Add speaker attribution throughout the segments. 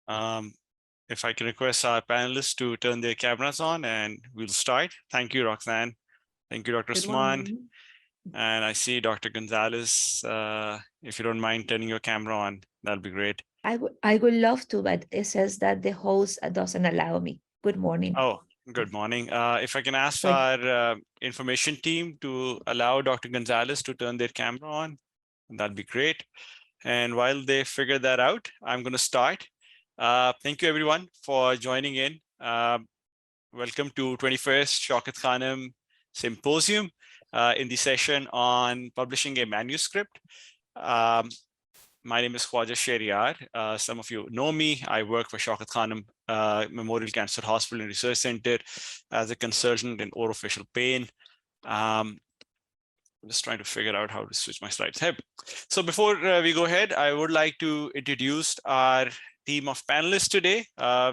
Speaker 1: Um, if I can request our panelists to turn their cameras on and we'll start. Thank you, Roxanne. Thank you, Dr.
Speaker 2: Good
Speaker 1: Usman.
Speaker 2: morning.
Speaker 1: And I see Dr. Gonzalez. If you don't mind turning your camera on, that'll be great.
Speaker 3: I would love to, but it says that the host doesn't allow me. Good morning.
Speaker 1: Oh, good morning. If I can ask
Speaker 3: Good.
Speaker 1: our information team to allow Dr. Gonzalez to turn their camera on, that'd be great. And while they figure that out, I'm going to start. Thank you, everyone, for joining in. Welcome to 21st Shaukat Khanum Symposium in the session on publishing a manuscript. My name is Khwaja Shehryar. Some of you know me. I work for Shaukat Khanum Memorial Cancer Hospital and Research Center as a consultant in orofacial pain. I'm just trying to figure out how to switch my slides. So before we go ahead, I would like to introduce our team of panelists today.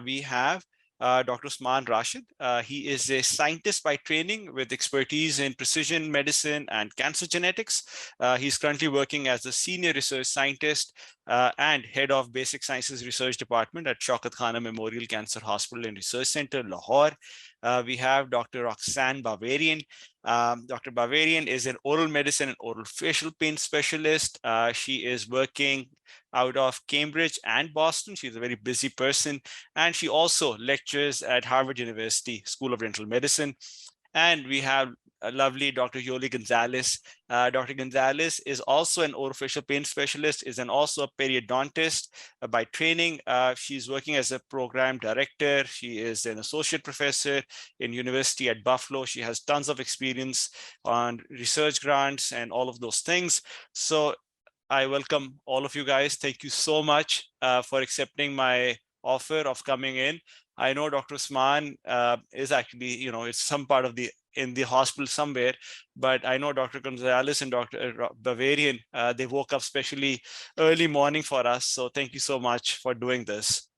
Speaker 1: We have Dr. Usman Rashid. He is a scientist by training with expertise in precision medicine and cancer genetics. He's currently working as a senior research scientist and head of basic sciences research department at Shaukat Khanum Memorial Cancer Hospital and Research Center, Lahore. We have Dr. Roxanne Bavarian. Dr. Bavarian is an oral medicine and oral facial pain specialist. She is working out of Cambridge and Boston. She's a very busy person, and she also lectures at Harvard University School of Dental Medicine. And we have a lovely Dr. Yoli Gonzalez. Dr. Gonzalez is also an orofacial pain specialist, is also a periodontist by training. She's working as a program director. She is an associate professor in University at Buffalo. She has tons of experience on research grants and all of those things. So I welcome all of you guys. Thank you so much for accepting my offer of coming in. I know Dr. Usman is actually, it's some part of in the hospital somewhere, but I know Dr. Gonzalez and Dr. Bavarian, they woke up especially early morning for us. So thank you so much for doing this.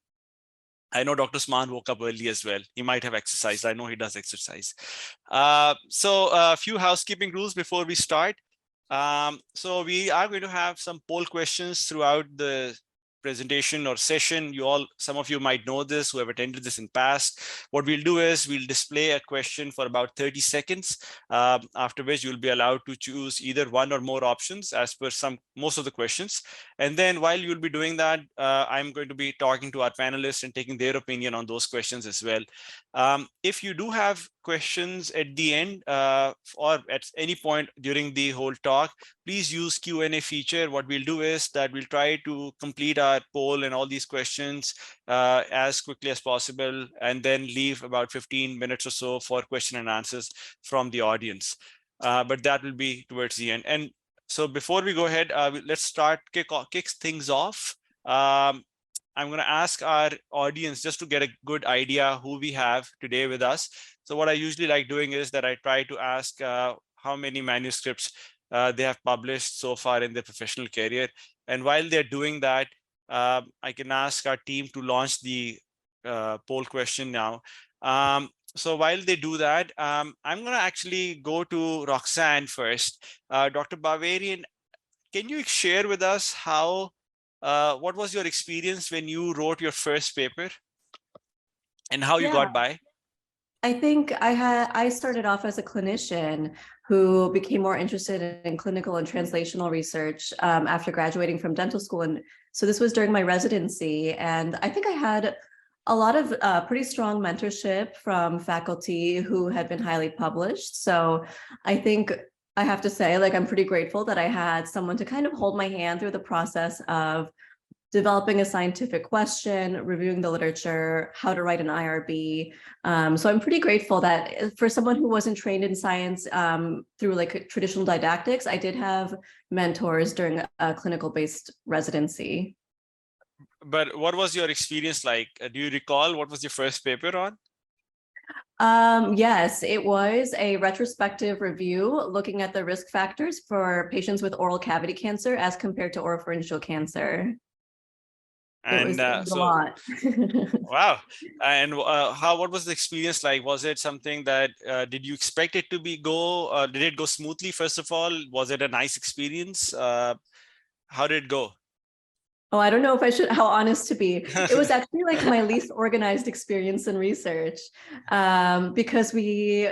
Speaker 1: I know Dr. Usman woke up early as well. He might have exercised. I know he does exercise. So a few housekeeping rules before we start. So we are going to have some poll questions throughout the presentation or session. Some of you might know this, who have attended this in past. What we'll do is we'll display a question for about 30 seconds, after which you'll be allowed to choose either one or more options as per most of the questions. And then while you'll be doing that, I'm going to be talking to our panelists and taking their opinion on those questions as well. If you do have questions at the end or at any point during the whole talk, please use Q&A feature. What we'll do is that we'll try to complete our poll and all these questions as quickly as possible, and then leave about 15 minutes or so for question and answers from the audience. But that will be towards the end. And so before we go ahead, let's kick things off. I'm going to ask our audience just to get a good idea who we have today with us. So what I usually like doing is that I try to ask how many manuscripts they have published so far in their professional career. And while they're doing that, I can ask our team to launch the poll question now. So while they do that, I'm going to actually go to Roxanne first. Dr. Bavarian, can you share with us what was your experience when you wrote your first paper and how you got by?
Speaker 2: I think I started off as a clinician who became more interested in clinical and translational research after graduating from dental school. And so this was during my residency. And I think I had a lot of pretty strong mentorship from faculty who had been highly published. So I think I have to say, like, I'm pretty grateful that I had someone to kind of hold my hand through the process of developing a scientific question, reviewing the literature, how to write an IRB. So I'm pretty grateful that for someone who wasn't trained in science through like traditional didactics, I did have mentors during a clinical-based residency.
Speaker 1: But what was your experience like? Do you recall what was your first paper on?
Speaker 2: Yes, it was a retrospective review looking at the risk factors for patients with oral cavity cancer as compared to oropharyngeal cancer.
Speaker 1: And
Speaker 2: it was a lot.
Speaker 1: Wow. And what was the experience like? Was it something that did you expect it to did it go smoothly? First of all, was it a nice experience? How did it go?
Speaker 2: Oh, I don't know if I should, how honest to be. It was actually like my least organized experience in research, because we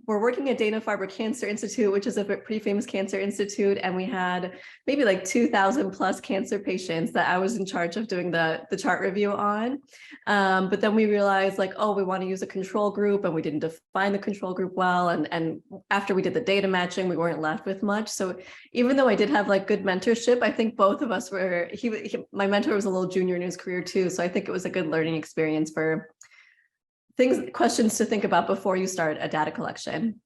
Speaker 2: were working at Dana-Farber Cancer Institute, which is a pretty famous cancer institute. And we had maybe like 2,000 plus cancer patients that I was in charge of doing the chart review on. But then we realized like, oh, we want to use a control group, and we didn't define the control group well. And after we did the data matching, we weren't left with much. So even though I did have like good mentorship, I think both of us were, my mentor was a little junior in his career too. So I think it was a good learning experience for questions to think about before you start a data collection.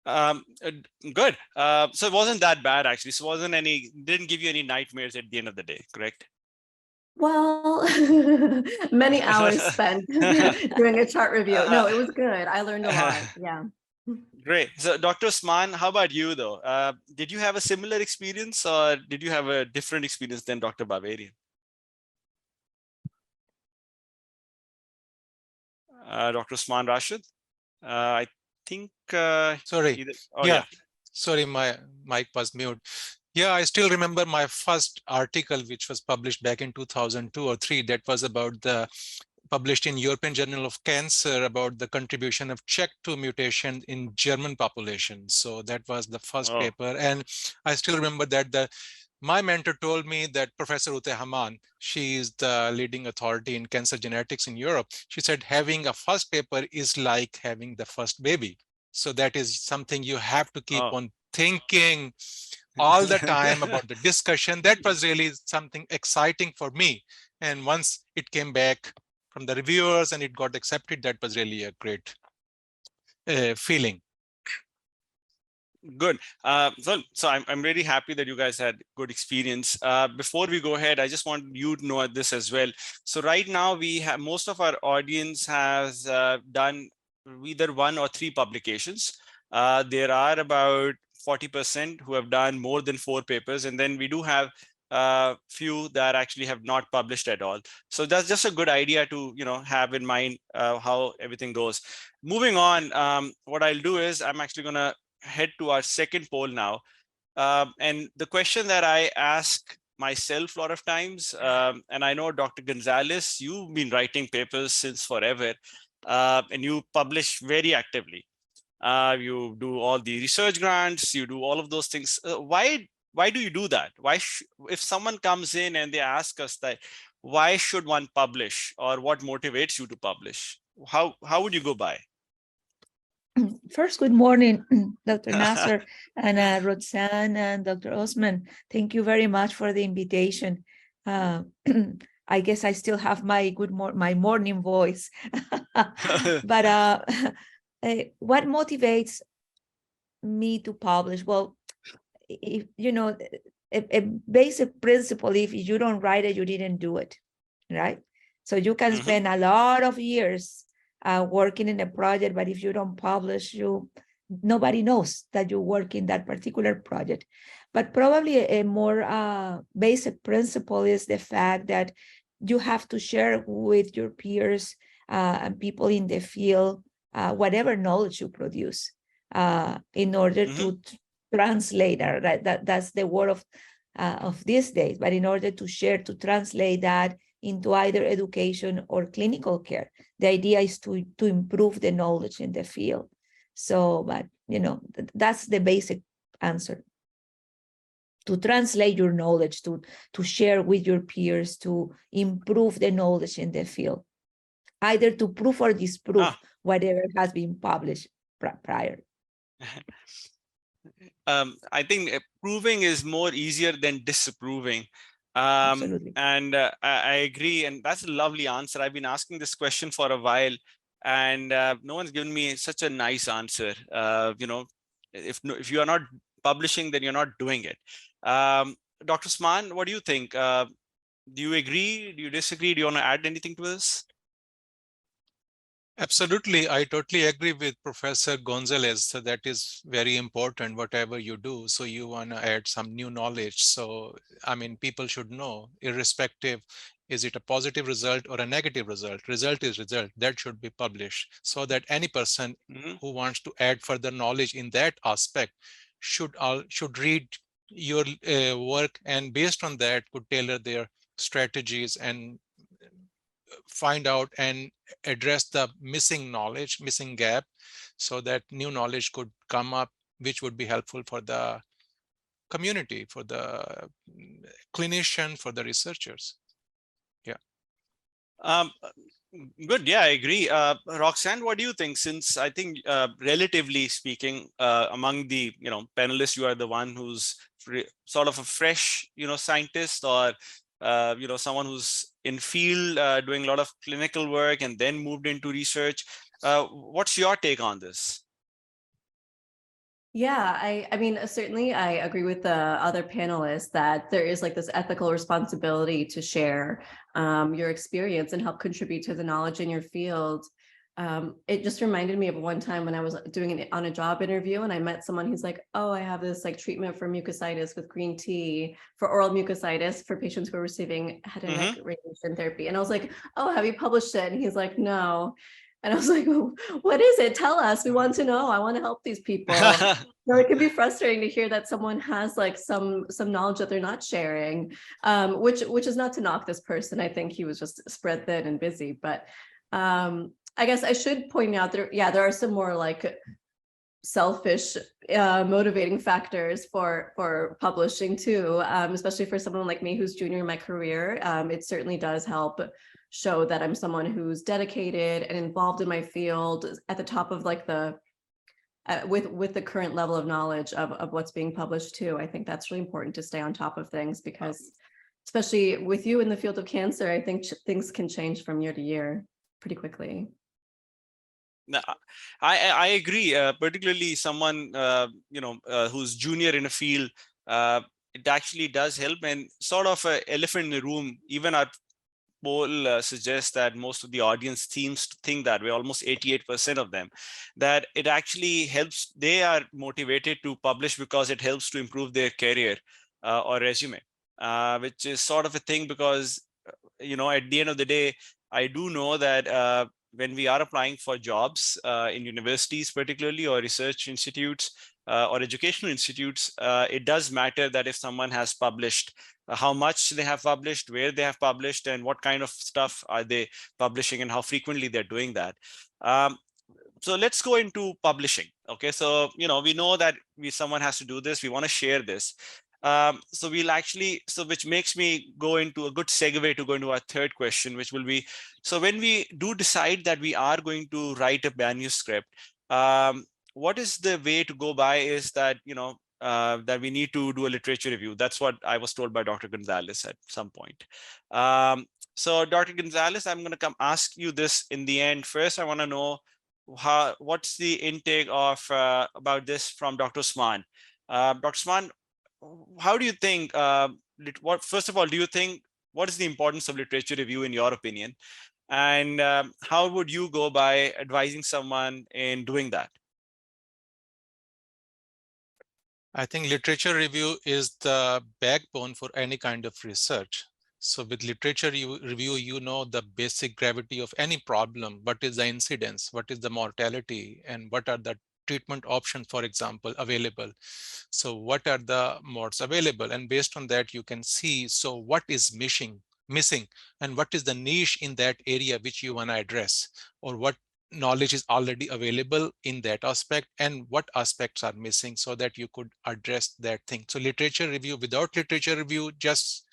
Speaker 1: Good. So it wasn't that bad actually. So didn't give you any nightmares at the end of the day, correct?
Speaker 2: Well, many hours spent doing a chart review. No, it was good. I learned a lot. Yeah.
Speaker 1: Great. So Dr. Osman, how about you though? Did you have a similar experience, or did you have a different experience than Dr. Bavarian? Dr. Osman Rashid? I think.
Speaker 4: Sorry.
Speaker 1: Oh, yeah.
Speaker 4: Sorry, my mic was mute. Yeah, I still remember my first article, which was published back in 2002 or 3. That was about published in European Journal of Cancer about the contribution of CHEK2 mutation in German population. So that was the first paper. And I still remember that my mentor told me that Professor Ute Hamann, she is the leading authority in cancer genetics in Europe. She said having a first paper is like having the first baby. So that is something you have to keep on thinking all the time about the discussion. That was really something exciting for me. And once it came back from the reviewers and it got accepted, that was really a great feeling.
Speaker 1: Good. So I'm really happy that you guys had good experience. Before we go ahead, I just want you to know this as well. So right now we have, most of our audience has done either 1 or 3 publications. There are about 40% who have done more than 4 papers, and then we do have few that actually have not published at all. So that's just a good idea to have in mind how everything goes. Moving on, what I'll do is I'm actually going to head to our second poll now. And the question that I ask myself a lot of times, and I know Dr. Gonzalez, you've been writing papers since forever, and you publish very actively. You do all the research grants, you do all of those things. Why do you do that? If someone comes in and they ask us that, why should one publish, or what motivates you to publish? How would you go by?
Speaker 3: First, good morning, Dr. Nasser and Roxanne and Dr. Osman. Thank you very much for the invitation. I guess I still have my my morning voice. But what motivates me to publish? Well, if, a basic principle, if you don't write it, you didn't do it, right? So you can spend a lot of years working in a project, but if you don't publish, nobody knows that you work in that particular project. But probably a more basic principle is the fact that you have to share with your peers and people in the field whatever knowledge you produce in order to translate. That's the word of these days. But in order to share, to translate that into either education or clinical care. The idea is to improve the knowledge in the field. So, but that's the basic answer. To translate your knowledge, to share with your peers, to improve the knowledge in the field, either to prove or disprove whatever has been published prior.
Speaker 1: I think proving is more easier than disapproving.
Speaker 3: Absolutely.
Speaker 1: And I agree. And that's a lovely answer. I've been asking this question for a while, and no one's given me such a nice answer. If you are not publishing, then you're not doing it. Dr. Sman, what do you think? Do you agree? Do you disagree? Do you want to add anything to this?
Speaker 4: Absolutely. I totally agree with Professor Gonzalez. So that is very important, whatever you do. So you want to add some new knowledge. So, I mean, people should know, irrespective, is it a positive result or a negative result? Result is result. That should be published so that any person who wants to add further knowledge in that aspect should read your work, and based on that could tailor their strategies and find out and address the missing knowledge, missing gap, so that new knowledge could come up, which would be helpful for the community, for the clinician, for the researchers. Yeah.
Speaker 1: Um, Good. Yeah, I agree. Roxanne, what do you think? Since I think, relatively speaking, among the panelists, you are the one who's sort of a fresh scientist, or someone who's in field doing a lot of clinical work and then moved into research. What's your take on this?
Speaker 2: Yeah, I mean, certainly I agree with the other panelists that there is like this ethical responsibility to share your experience and help contribute to the knowledge in your field. It just reminded me of one time when I was doing it on a job interview and I met someone who's like, oh, I have this like treatment for mucositis with green tea for oral mucositis for patients who are receiving head and neck radiation therapy. And I was like, oh, have you published it? And he's like, no. And I was like, what is it? Tell us. We want to know. I want to help these people. So it can be frustrating to hear that someone has like some knowledge that they're not sharing, which is not to knock this person. I think he was just spread thin and busy. But I guess I should point out there are some more like selfish motivating factors for publishing too, especially for someone like me who's junior in my career. It certainly does help show that I'm someone who's dedicated and involved in my field at the top of like the with the current level of knowledge of what's being published too. I think that's really important to stay on top of things, because especially with you in the field of cancer, I think things can change from year to year pretty quickly.
Speaker 1: No, I agree. Particularly someone who's junior in a field, it actually does help. And sort of an elephant in the room, even our poll suggests that most of the audience seems to think that way, almost 88% of them, that it actually helps. They are motivated to publish because it helps to improve their career or resume, which is sort of a thing, because at the end of the day, I do know that when we are applying for jobs in universities particularly, or research institutes or educational institutes, it does matter that if someone has published, how much they have published, where they have published, and what kind of stuff are they publishing, and how frequently they're doing that. So let's go into publishing. Okay, so we know that someone has to do this. We want to share this. So which makes me go into a good segue to go into our third question, which will be, so when we do decide that we are going to write a manuscript, what is the way to go by? Is that that we need to do a literature review. That's what I was told by Dr. Gonzalez at some point. So Dr. Gonzalez, I'm going to come ask you this in the end. First, I want to know what's the intake of about this from Dr. Usman. Dr. Usman, how do you think, first of all, do you think, what is the importance of literature review in your opinion? And how would you go by advising someone in doing that?
Speaker 4: I think literature review is the backbone for any kind of research. So with literature review, the basic gravity of any problem. What is the incidence? What is the mortality? And what are the treatment options, for example, available? So what are the modes available? And based on that, you can see, so what is missing, and what is the niche in that area which you want to address, or what knowledge is already available in that aspect, and what aspects are missing, so that you could address that thing. So literature review, without literature review, just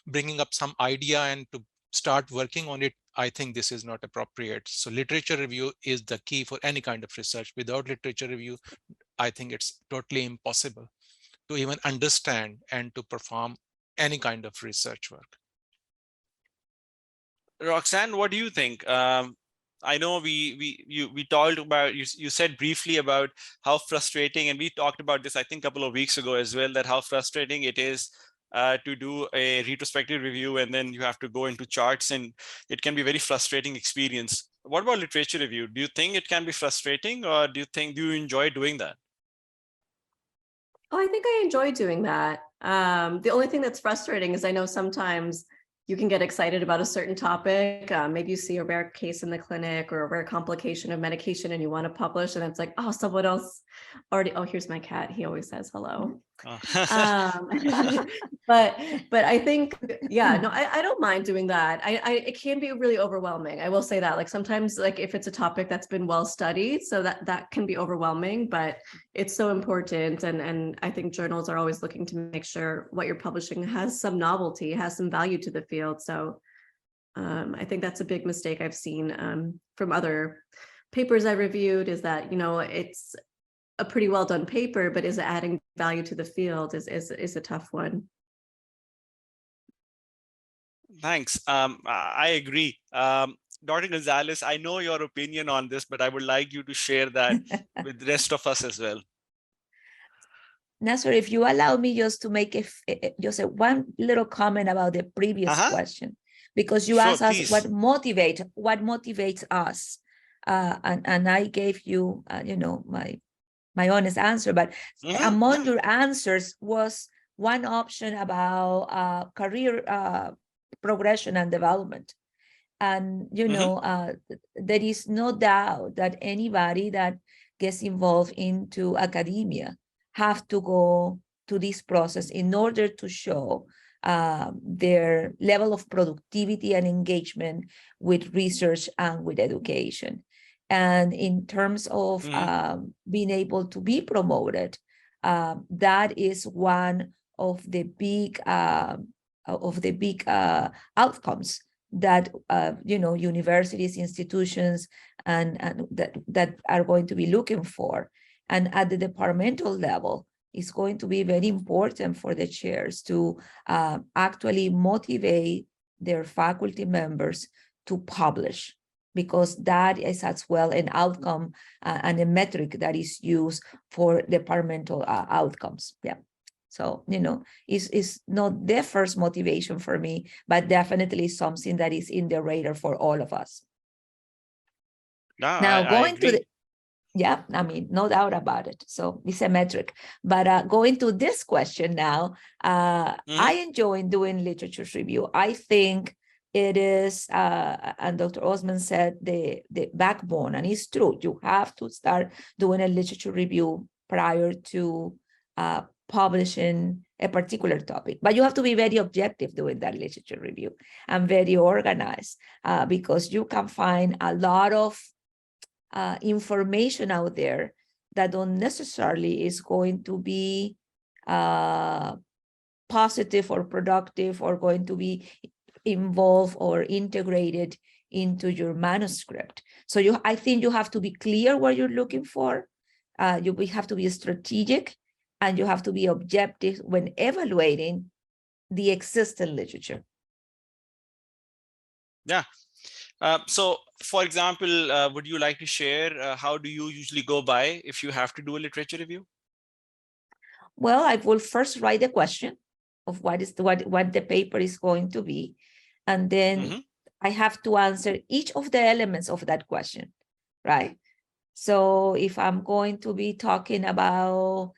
Speaker 4: bringing up some idea and to start working on it, I think this is not appropriate. So literature review is the key for any kind of research. Without literature review, I think it's totally impossible to even understand and to perform any kind of research work.
Speaker 1: Roxanne, what do you think? I know we talked about, you said briefly about how frustrating, and we talked about this I think a couple of weeks ago as well, that how frustrating it is to do a retrospective review, and then you have to go into charts, and it can be a very frustrating experience. What about literature review? Do you think it can be frustrating, or do you enjoy doing that?
Speaker 2: Oh, I think I enjoy doing that. The only thing that's frustrating is I know sometimes you can get excited about a certain topic. Maybe you see a rare case in the clinic or a rare complication of medication and you want to publish, and it's like, oh, someone else already, oh, here's my cat. He always says hello.
Speaker 1: Oh.
Speaker 2: But I think, yeah, no, I don't mind doing that. It can be really overwhelming. I will say that, like, sometimes, like, if it's a topic that's been well studied, so that can be overwhelming, but it's so important. And I think journals are always looking to make sure what you're publishing has some novelty, has some value to the field. So I think that's a big mistake I've seen from other papers I reviewed, is that, it's a pretty well done paper, but is it adding value to the field is a tough one.
Speaker 1: Thanks. I agree. Dr. Gonzalez, I know your opinion on this, but I would like you to share that with the rest of us as well.
Speaker 3: Nasser, if you allow me just to make just one little comment about the previous question, because you
Speaker 1: Sure,
Speaker 3: asked us
Speaker 1: please.
Speaker 3: what motivates us, and I gave you, my honest answer. But among your answers was one option about career progression and development. And, there is no doubt that anybody that gets involved into academia have to go to this process in order to show their level of productivity and engagement with research and with education. And in terms of being able to be promoted, that is one of the big outcomes that universities, institutions, and that are going to be looking for. And at the departmental level, it's going to be very important for the chairs to actually motivate their faculty members to publish, because that is as well an outcome and a metric that is used for departmental outcomes. Yeah. So, it's not the first motivation for me, but definitely something that is in the radar for all of us.
Speaker 1: No,
Speaker 3: now, going to the,
Speaker 2: Yeah,
Speaker 3: I mean, no doubt about it. So it's a metric. But going to this question now, I enjoy doing literature review. I think it is, and Dr. Osman said, the backbone, and it's true. You have to start doing a literature review prior to publishing a particular topic, but you have to be very objective doing that literature review and very organized, because you can find a lot of information out there that don't necessarily is going to be positive or productive or going to be involved or integrated into your manuscript. So I think you have to be clear what you're looking for. You have to be strategic, and you have to be objective when evaluating the existing literature.
Speaker 1: Yeah. So, for example, would you like to share how do you usually go by if you have to do a literature review?
Speaker 3: Well, I will first write the question of what the paper is going to be, and then I have to answer each of the elements of that question, right? So if I'm going to be talking about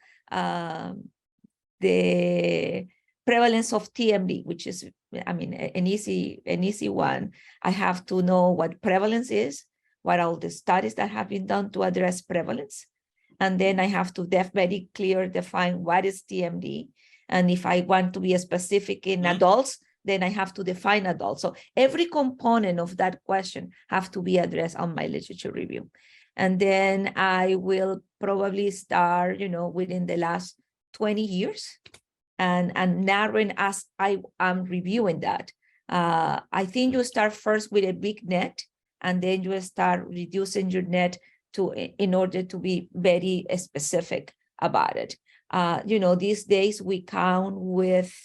Speaker 3: the prevalence of TMD, which is, I mean, an easy one, I have to know what prevalence is, what are all the studies that have been done to address prevalence. And then I have to very clear define what is TMD. And if I want to be specific in adults, then I have to define adults. So every component of that question have to be addressed on my literature review. And then I will probably start, within the last 20 years and narrowing as I am reviewing that. I think you start first with a big net, and then you start reducing your net in order to be very specific about it. These days we count with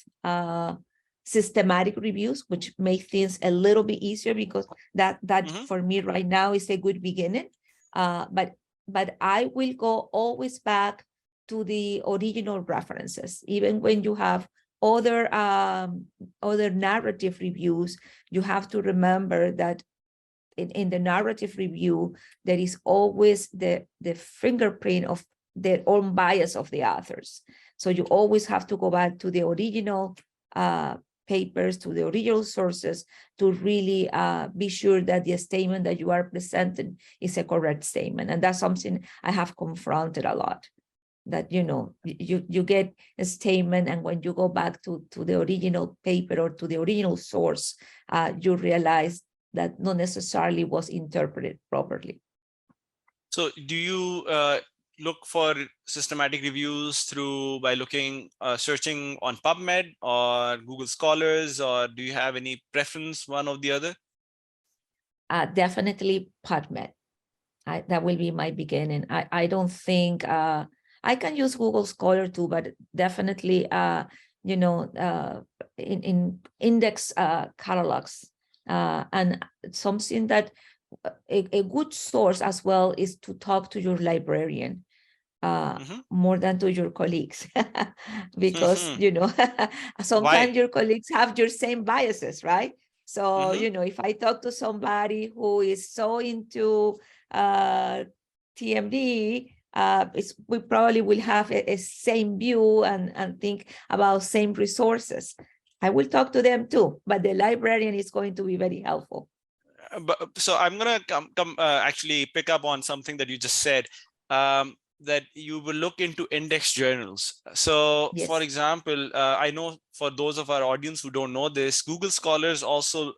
Speaker 3: systematic reviews, which make things a little bit easier, because that for me right now is a good beginning. But I will go always back to the original references. Even when you have other narrative reviews, you have to remember that in the narrative review, there is always the fingerprint of their own bias of the authors. So you always have to go back to the original papers, to the original sources, to really be sure that the statement that you are presenting is a correct statement. And that's something I have confronted a lot. That, you know, you get a statement, and when you go back to the original paper or to the original source, you realize that not necessarily was interpreted properly.
Speaker 1: So do you look for systematic reviews by looking, searching on PubMed or Google Scholars, or do you have any preference, one or the other?
Speaker 3: Definitely PubMed. That will be my beginning. I don't think I can use Google Scholar too, but definitely you know, in index catalogs, and something that a good source as well is to talk to your librarian more than to your colleagues, because you know, sometimes your colleagues have your same biases, right? So you know, if I talk to somebody who is so into TMD, we probably will have a same view and think about same resources. I will talk to them too, but the librarian is going to be very helpful.
Speaker 1: But so I'm gonna actually pick up on something that you just said, that you will look into index journals. So
Speaker 3: Yes.
Speaker 1: for example, I know for those of our audience who don't know this, Google Scholars also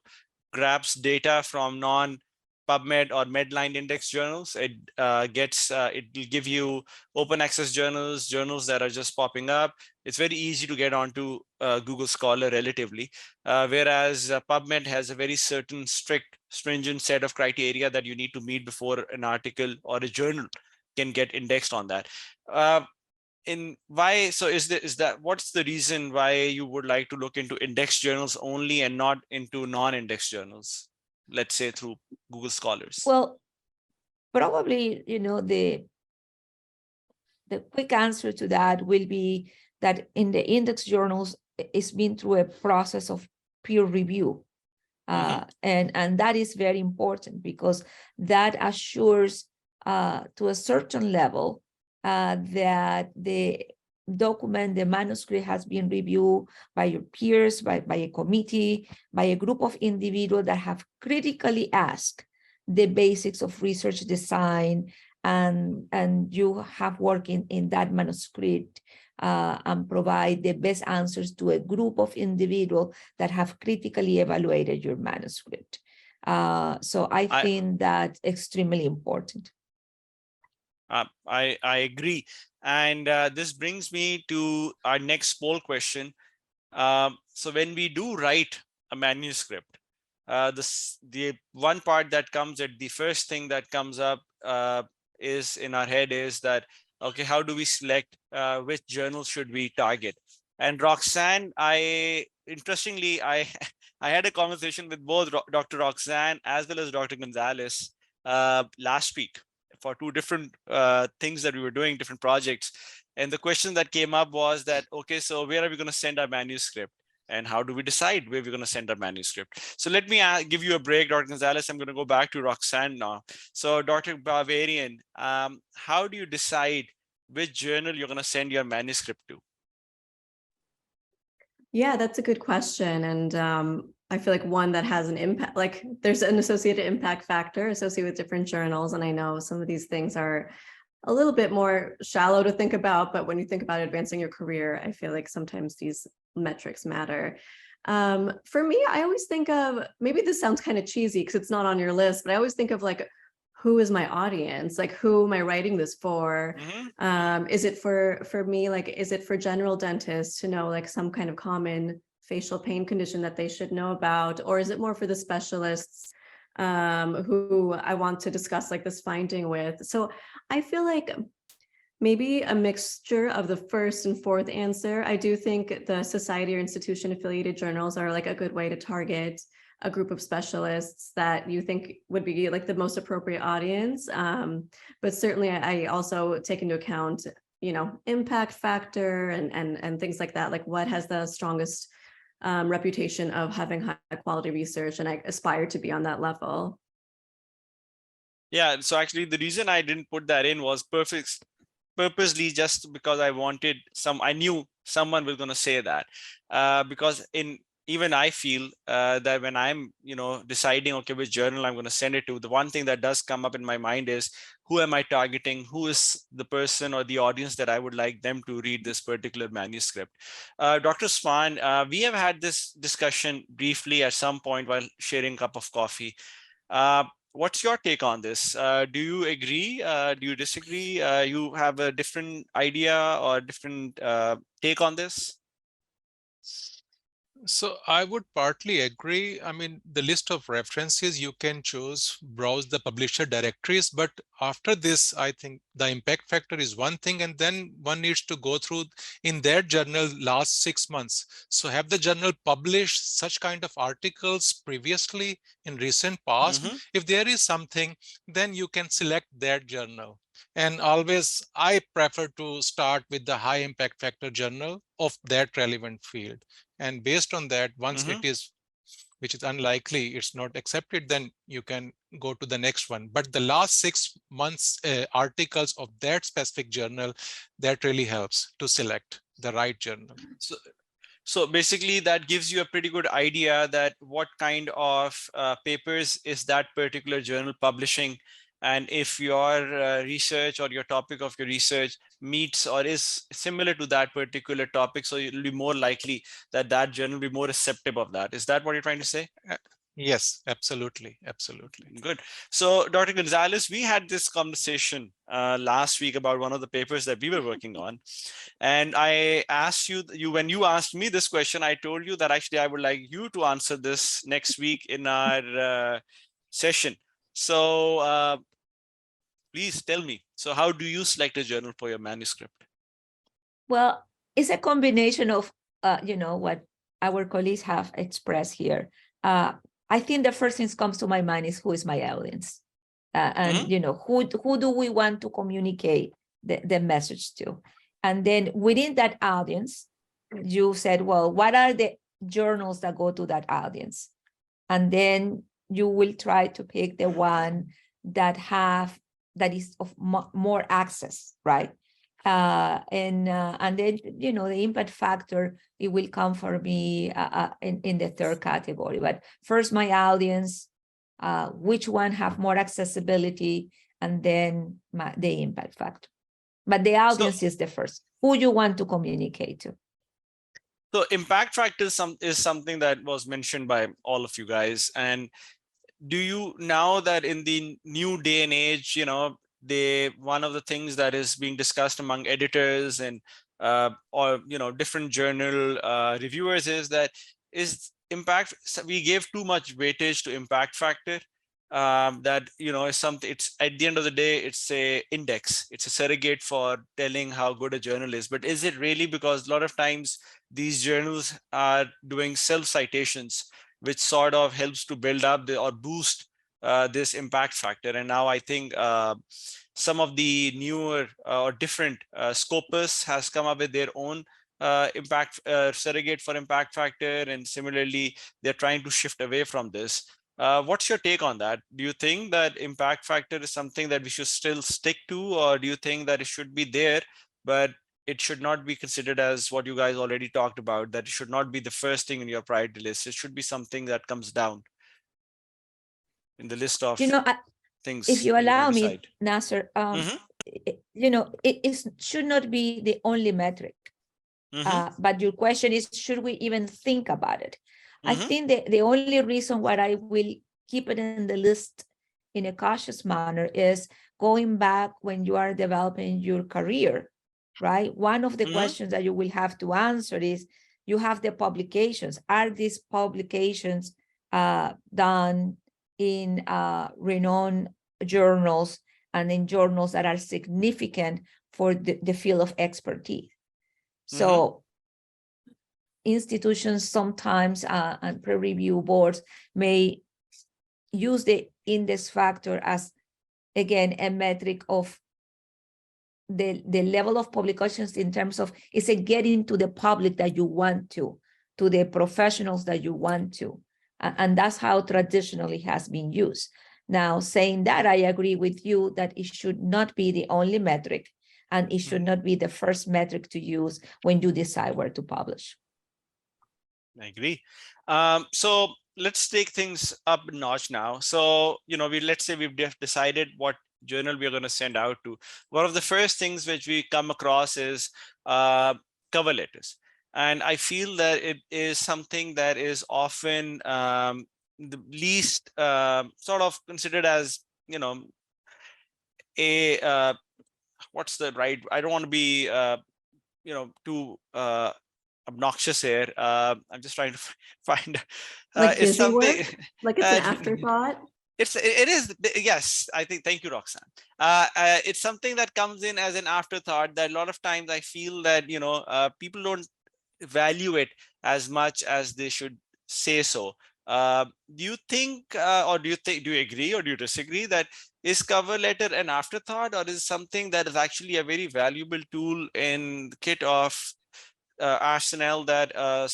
Speaker 1: grabs data from non-PubMed or Medline index journals. It it will give you open access journals that are just popping up. It's very easy to get onto Google Scholar relatively, whereas PubMed has a very certain stringent set of criteria that you need to meet before an article or a journal can get indexed on that. What's the reason why you would like to look into index journals only and not into non-index journals, let's say through Google Scholars?
Speaker 3: Well, probably, you know, the quick answer to that will be that in the index journals, it's been through a process of peer review. And that is very important, because that assures to a certain level that the document, the manuscript, has been reviewed by your peers, by a committee, by a group of individuals that have critically asked the basics of research design, and you have worked in that manuscript and provide the best answers to a group of individuals that have critically evaluated your manuscript. So I think that's extremely important.
Speaker 1: I agree. And this brings me to our next poll question. So when we do write a manuscript, the one part that comes at the first thing that comes up is in our head is that, okay, how do we select which journal should we target? And Roxanne, interestingly, I had a conversation with both Dr. Roxanne as well as Dr. Gonzalez last week for two different things that we were doing, different projects. And the question that came up was that, okay, so where are we going to send our manuscript? And how do we decide where we're going to send our manuscript? So let me give you a break, Dr. Gonzalez. I'm going to go back to Roxanne now. So Dr. Bavarian, how do you decide which journal you're going to send your manuscript to?
Speaker 2: Yeah, that's a good question. And I feel like one that has an impact, like there's an associated impact factor associated with different journals. And I know some of these things are a little bit more shallow to think about, but when you think about advancing your career, I feel like sometimes these metrics matter. For me, I always think of, maybe this sounds kind of cheesy because it's not on your list, but I always think of like, who is my audience? Like, who am I writing this for? Is it for me? Like, is it for general dentists to know like some kind of common facial pain condition that they should know about? Or is it more for the specialists who I want to discuss like this finding with? So I feel like maybe a mixture of the first and fourth answer. I do think the society or institution affiliated journals are like a good way to target a group of specialists that you think would be like the most appropriate audience. But certainly I also take into account, you know, impact factor and things like that. Like what has the strongest reputation of having high quality research, and I aspire to be on that level.
Speaker 1: Yeah, so actually the reason I didn't put that in was purposely just because I knew someone was going to say that, because in even I feel that when I'm, deciding, okay, which journal I'm going to send it to, the one thing that does come up in my mind is, who am I targeting? Who is the person or the audience that I would like them to read this particular manuscript? Dr. Swan, we have had this discussion briefly at some point while sharing a cup of coffee. What's your take on this? Do you agree? Do you disagree? You have a different idea or different take on this?
Speaker 4: So I would partly agree. I mean, the list of references you can choose, browse the publisher directories, but after this, I think the impact factor is one thing, and then one needs to go through in their journal last 6 months. So have the journal published such kind of articles previously in recent past?
Speaker 1: Mm-hmm.
Speaker 4: If there is something, then you can select that journal. And always, I prefer to start with the high impact factor journal of that relevant field. And based on that, once it
Speaker 1: Mm-hmm.
Speaker 4: is, which is unlikely, it's not accepted, then you can go to the next one. But the last 6 months articles of that specific journal, that really helps to select the right journal.
Speaker 1: So basically, that gives you a pretty good idea that what kind of papers is that particular journal publishing, and if your research or your topic of your research meets or is similar to that particular topic, so it'll be more likely that that journal will be more receptive of that. Is that what you're trying to say?
Speaker 4: Yes, absolutely, absolutely.
Speaker 1: Good. So, Dr. Gonzalez, we had this conversation last week about one of the papers that we were working on. And I asked you when you asked me this question, I told you that actually I would like you to answer this next week in our session. So please tell me. So how do you select a journal for your manuscript?
Speaker 3: Well, it's a combination of, what our colleagues have expressed here. I think the first thing comes to my mind is, who is my audience? And, who do we want to communicate the message to? And then within that audience, you said, well, what are the journals that go to that audience? And then you will try to pick the one that is of more access, right? And then, the impact factor, it will come for me in the third category. But first, my audience, which one have more accessibility, and then the impact factor. But the audience is the first, who you want to communicate to.
Speaker 1: So impact factor is something that was mentioned by all of you guys. And do you, now that in the new day and age, one of the things that is being discussed among editors and or different journal reviewers is that we gave too much weightage to impact factor. That is something, it's at the end of the day, it's a index, it's a surrogate for telling how good a journal is. But is it really? Because a lot of times these journals are doing self-citations, which sort of helps to build up or boost this impact factor. And now I think some of the newer or different Scopus has come up with their own impact surrogate for impact factor, and similarly they're trying to shift away from this. What's your take on that? Do you think that impact factor is something that we should still stick to, or do you think that it should be there, but it should not be considered as what you guys already talked about, that it should not be the first thing in your priority list? It should be something that comes down in the list of things.
Speaker 3: If you allow me,
Speaker 1: decide.
Speaker 3: Nasser, it should not be the only metric. But your question is, should we even think about it? I think the only reason why I will keep it in the list in a cautious manner is going back when you are developing your career, right? One of the questions that you will have to answer is, you have the publications. Are these publications done in renowned journals and in journals that are significant for the field of expertise? So institutions sometimes and peer review boards may use the index factor as, again, a metric of the level of publications in terms of, is it getting to the public that you want to the professionals that you want to. And that's how traditionally has been used. Now, saying that, I agree with you that it should not be the only metric, and it should not be the first metric to use when you decide where to publish.
Speaker 1: I agree. So let's take things up a notch now. So, let's say we've decided what journal we're going to send out to. One of the first things which we come across is cover letters. And I feel that it is something that is often the least sort of considered as, a what's the right, I don't want to be too obnoxious here. I'm just trying to find
Speaker 2: Like
Speaker 1: it's
Speaker 2: busy
Speaker 1: something
Speaker 2: work, like it's an
Speaker 1: uh,
Speaker 2: afterthought.
Speaker 1: it is, yes, I think, thank you, Roxanne. It's something that comes in as an afterthought that a lot of times I feel that people don't value it as much as they should say so. Do you think, or do you agree or do you disagree that is cover letter an afterthought, or is something that is actually a very valuable tool in the kit of arsenal that a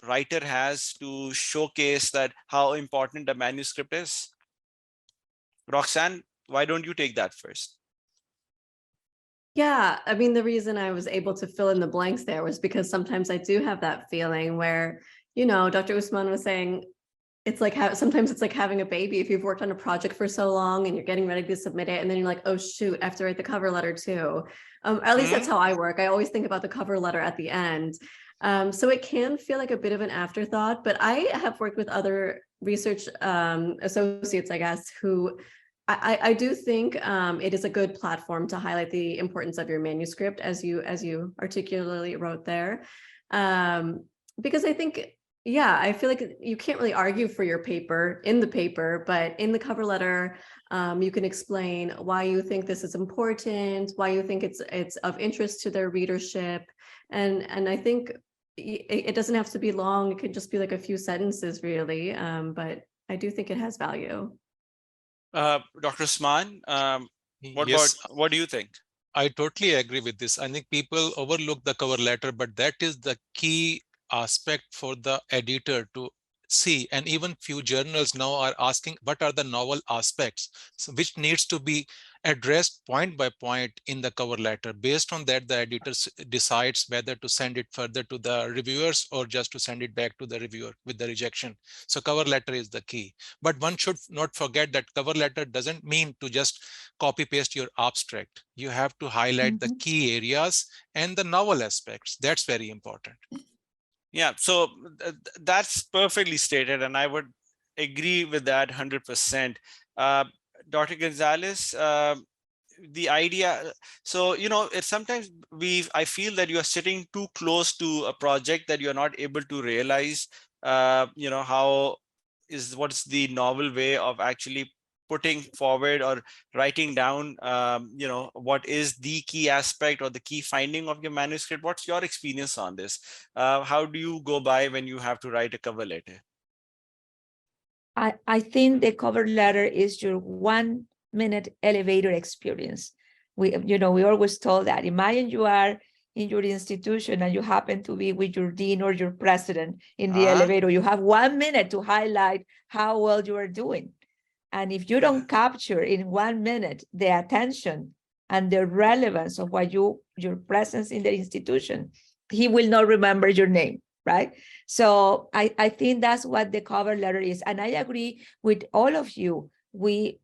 Speaker 1: writer has to showcase that how important a manuscript is? Roxanne, why don't you take that first?
Speaker 2: Yeah, I mean, the reason I was able to fill in the blanks there was because sometimes I do have that feeling where, Dr. Usman was saying, it's like sometimes it's like having a baby. If you've worked on a project for so long and you're getting ready to submit it, and then you're like, oh shoot, I have to write the cover letter too. At least that's how I work. I always think about the cover letter at the end. So it can feel like a bit of an afterthought, but I have worked with other research associates, I guess, who I do think it is a good platform to highlight the importance of your manuscript, as you articulately wrote there, because I think, yeah, I feel like you can't really argue for your paper in the paper, but in the cover letter, you can explain why you think this is important, why you think it's of interest to their readership, and I think it doesn't have to be long. It could just be like a few sentences, really, but I do think it has value.
Speaker 1: Dr. Usman,
Speaker 4: Yes,
Speaker 1: what do you think?
Speaker 4: I totally agree with this. I think people overlook the cover letter, but that is the key aspect for the editor to see. And even few journals now are asking what are the novel aspects, so which needs to be addressed point by point in the cover letter. Based on that, the editor decides whether to send it further to the reviewers or just to send it back to the reviewer with the rejection. So cover letter is the key. But one should not forget that cover letter doesn't mean to just copy paste your abstract. You have to highlight the key areas and the novel aspects. That's very important.
Speaker 1: Yeah, so that's perfectly stated, and I would agree with that 100%. Dr. Gonzalez, the idea, so it's sometimes I feel that you are sitting too close to a project that you're not able to realize what's the novel way of actually putting forward or writing down what is the key aspect or the key finding of your manuscript. What's your experience on this? How do you go by when you have to write a cover letter?
Speaker 3: I think the cover letter is your 1-minute elevator experience. We always told that. Imagine you are in your institution and you happen to be with your dean or your president in the elevator. You have 1 minute to highlight how well you are doing. And if you don't capture in 1 minute the attention and the relevance of what your presence in the institution, he will not remember your name, right? So I think that's what the cover letter is. And I agree with all of you. We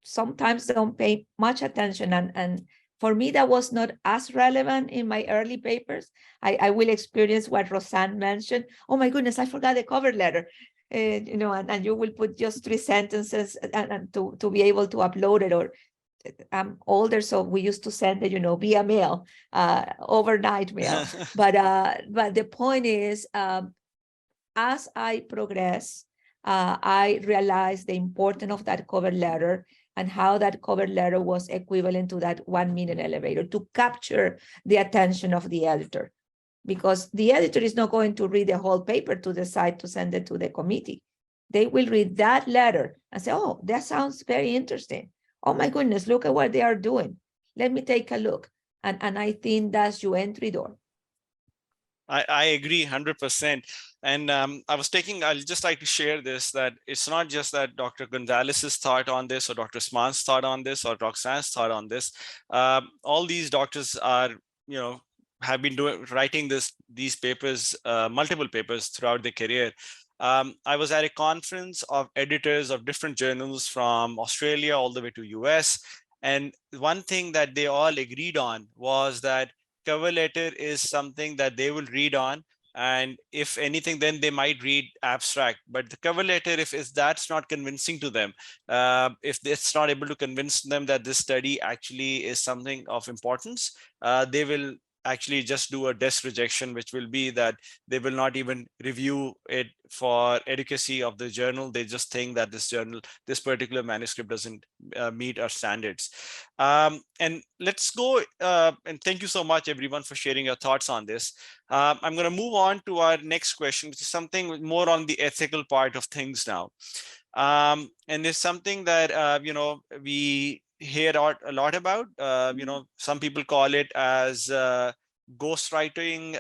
Speaker 3: sometimes don't pay much attention. And for me, that was not as relevant in my early papers. I will experience what Roseanne mentioned. Oh my goodness, I forgot the cover letter. And you will put just 3 sentences and to be able to upload it. Or I'm older, so we used to send it, via mail, overnight mail. But the point is, as I progress, I realized the importance of that cover letter and how that cover letter was equivalent to that 1-minute elevator to capture the attention of the editor. Because the editor is not going to read the whole paper to decide to send it to the committee. They will read that letter and say, oh, that sounds very interesting. Oh my goodness, look at what they are doing. Let me take a look. And I think that's your entry door.
Speaker 1: I agree 100%. And I'll just like to share this, that it's not just that Dr. Gonzalez's thought on this or Dr. Sman's thought on this or Roxanne's thought on this. All these doctors are, have been writing these papers, multiple papers throughout their career. I was at a conference of editors of different journals from Australia all the way to US. And one thing that they all agreed on was that cover letter is something that they will read on. And if anything, then they might read abstract. But the cover letter, if that's not convincing to them, if it's not able to convince them that this study actually is something of importance, they will actually just do a desk rejection, which will be that they will not even review it for adequacy of the journal. They just think that this particular manuscript doesn't meet our standards. And let's go, and thank you so much everyone for sharing your thoughts on this. I'm going to move on to our next question, which is something more on the ethical part of things now. And it's something that, we hear a lot about. Some people call it as ghostwriting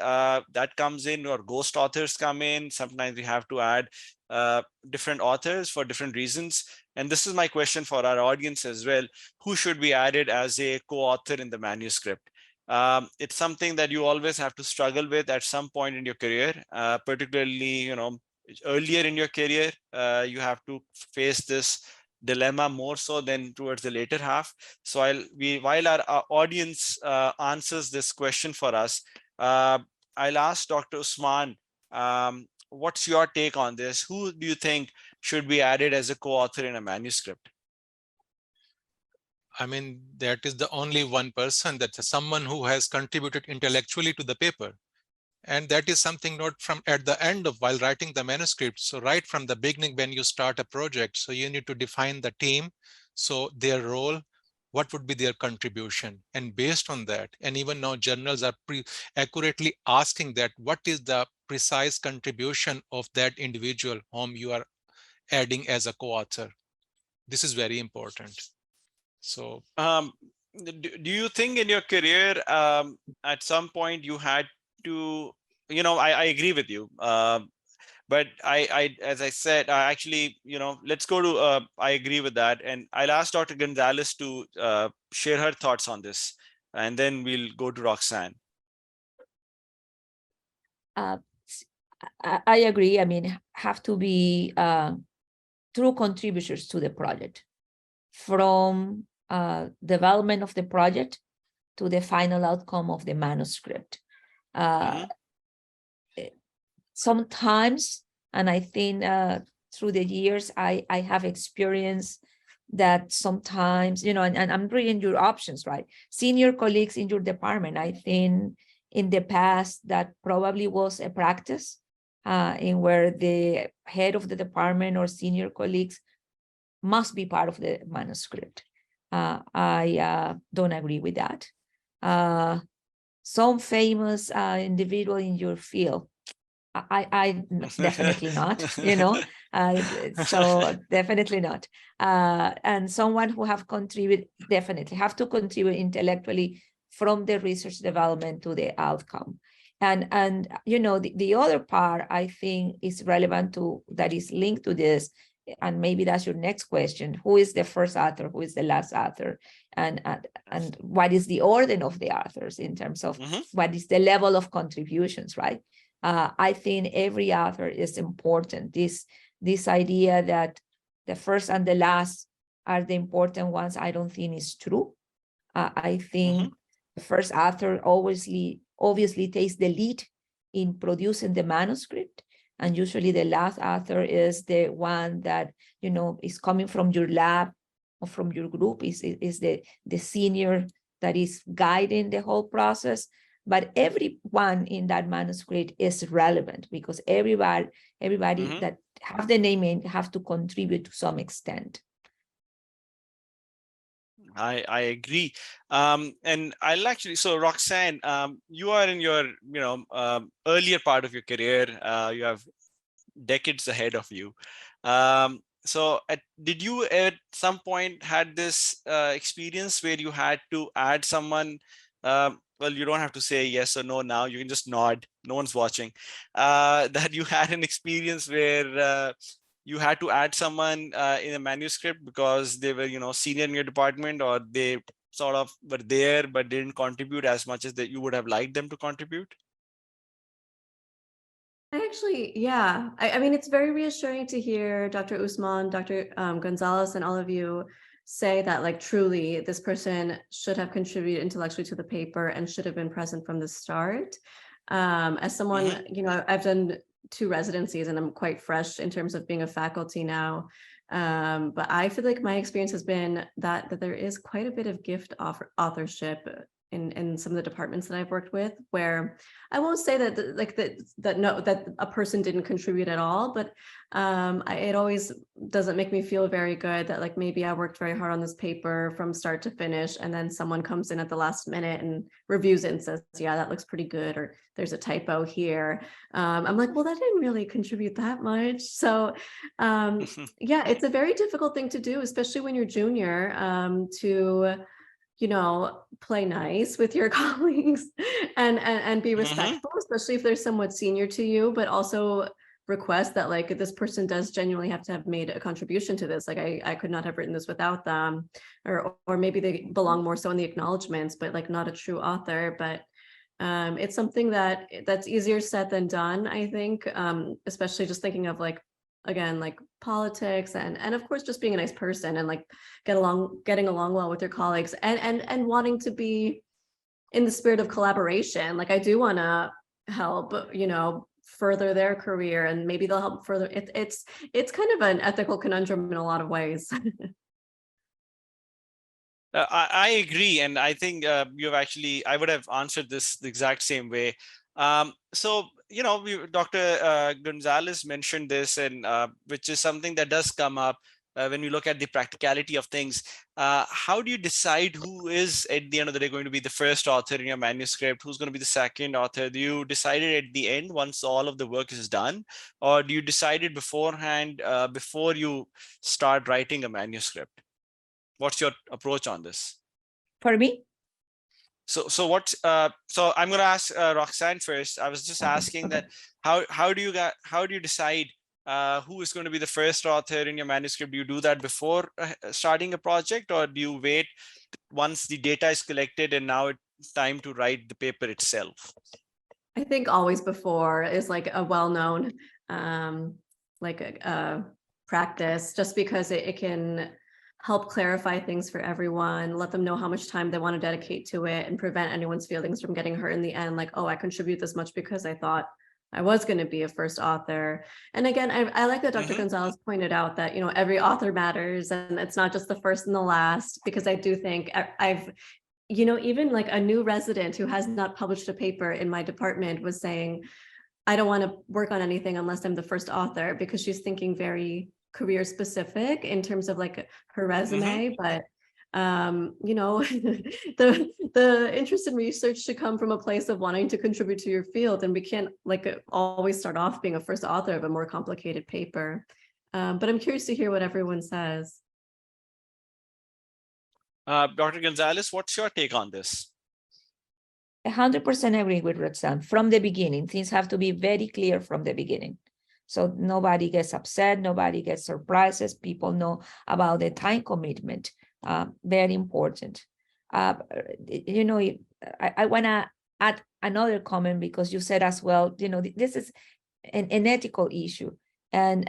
Speaker 1: that comes in, or ghost authors come in. Sometimes we have to add different authors for different reasons. And this is my question for our audience as well. Who should be added as a co-author in the manuscript? It's something that you always have to struggle with at some point in your career, particularly, earlier in your career. You have to face this dilemma more so than towards the later half. So while our audience answers this question for us, I'll ask Dr. Usman, what's your take on this? Who do you think should be added as a co-author in a manuscript?
Speaker 4: I mean, that is the only one person, that's someone who has contributed intellectually to the paper. And that is something not from at the end of while writing the manuscript. So right from the beginning, when you start a project, so you need to define the team, so their role, what would be their contribution, and based on that, and even now journals are accurately asking that what is the precise contribution of that individual whom you are adding as a co-author. This is very important. So
Speaker 1: do you think in your career at some point you had to, I agree with you, but as I said, actually, let's go to I agree with that, and I'll ask Dr. Gonzalez to share her thoughts on this, and then we'll go to Roxanne.
Speaker 3: I agree. I mean, have to be true contributors to the project, from development of the project to the final outcome of the manuscript. Sometimes, and I think through the years, I have experienced that sometimes, and I'm reading your options, right? Senior colleagues in your department, I think in the past that probably was a practice in where the head of the department or senior colleagues must be part of the manuscript. I don't agree with that. Some famous individual in your field, I definitely not, so definitely not. And someone who have contributed, definitely have to contribute intellectually from the research development to the outcome. And the other part I think is relevant to, that is linked to this, and maybe that's your next question: who is the first author, who is the last author, and what is the order of the authors in terms of what is the level of contributions, right? I think every author is important. This idea that the first and the last are the important ones, I don't think is true. I think the first author obviously takes the lead in producing the manuscript, and usually the last author is the one that is coming from your lab or from your group, is the senior that is guiding the whole process. But everyone in that manuscript is relevant, because everybody that have the name in have to contribute to some extent.
Speaker 1: I agree. And I'll actually, so Roxanne, you are in your, earlier part of your career. You have decades ahead of you. So did you at some point had this experience where you had to add someone? Well, you don't have to say yes or no now. You can just nod. No one's watching. That you had an experience where you had to add someone in a manuscript because they were, senior in your department, or they sort of were there but didn't contribute as much as that you would have liked them to contribute?
Speaker 2: I actually, yeah. I mean, it's very reassuring to hear Dr. Usman, Dr. Gonzalez, and all of you say that, like, truly this person should have contributed intellectually to the paper and should have been present from the start. As someone, you know, I've done 2 residencies and I'm quite fresh in terms of being a faculty now. But I feel like my experience has been that there is quite a bit of gift authorship in some of the departments that I've worked with, where I won't say that that a person didn't contribute at all, but it always doesn't make me feel very good that, like, maybe I worked very hard on this paper from start to finish, and then someone comes in at the last minute and reviews it and says, yeah, that looks pretty good, or there's a typo here. I'm like, well, that didn't really contribute that much. So yeah, it's a very difficult thing to do, especially when you're junior, to, you know, play nice with your colleagues and be respectful, especially if they're somewhat senior to you, but also request that, like, this person does genuinely have to have made a contribution to this. Like, I could not have written this without them, or maybe they belong more so in the acknowledgements, but like not a true author. But it's something that's easier said than done, I think, especially just thinking of, like, again, like politics and of course just being a nice person and, like, getting along well with your colleagues and wanting to be in the spirit of collaboration. Like, I do want to help, you know, further their career, and maybe they'll help further. It's kind of an ethical conundrum in a lot of ways.
Speaker 1: I agree, and I think you've actually, I would have answered this the exact same way. So, you know, Dr. Gonzalez mentioned this, and which is something that does come up when we look at the practicality of things. How do you decide who is at the end of the day going to be the first author in your manuscript? Who's going to be the second author? Do you decide it at the end once all of the work is done, or do you decide it beforehand before you start writing a manuscript? What's your approach on this?
Speaker 3: For me?
Speaker 1: So I'm going to ask Roxanne first. I was just asking that how do you decide who is going to be the first author in your manuscript? Do you do that before starting a project, or do you wait once the data is collected and now it's time to write the paper itself?
Speaker 2: I think always before is like a well-known practice, just because it can help clarify things for everyone, let them know how much time they want to dedicate to it, and prevent anyone's feelings from getting hurt in the end. Like, oh, I contribute this much because I thought I was going to be a first author. And again, I like that Dr. Gonzalez pointed out that, you know, every author matters, and it's not just the first and the last, because I do think I've, you know, even like a new resident who has not published a paper in my department was saying, I don't want to work on anything unless I'm the first author, because she's thinking very career specific in terms of like her resume. But you know, the interest in research should come from a place of wanting to contribute to your field, and we can't like always start off being a first author of a more complicated paper. But I'm curious to hear what everyone says.
Speaker 1: Dr. Gonzalez, what's your take on this?
Speaker 3: 100% agree with Roxanne. From the beginning, things have to be very clear from the beginning. So nobody gets upset, nobody gets surprises. People know about the time commitment. Very important. You know, I want to add another comment, because you said as well, you know, this is an ethical issue. And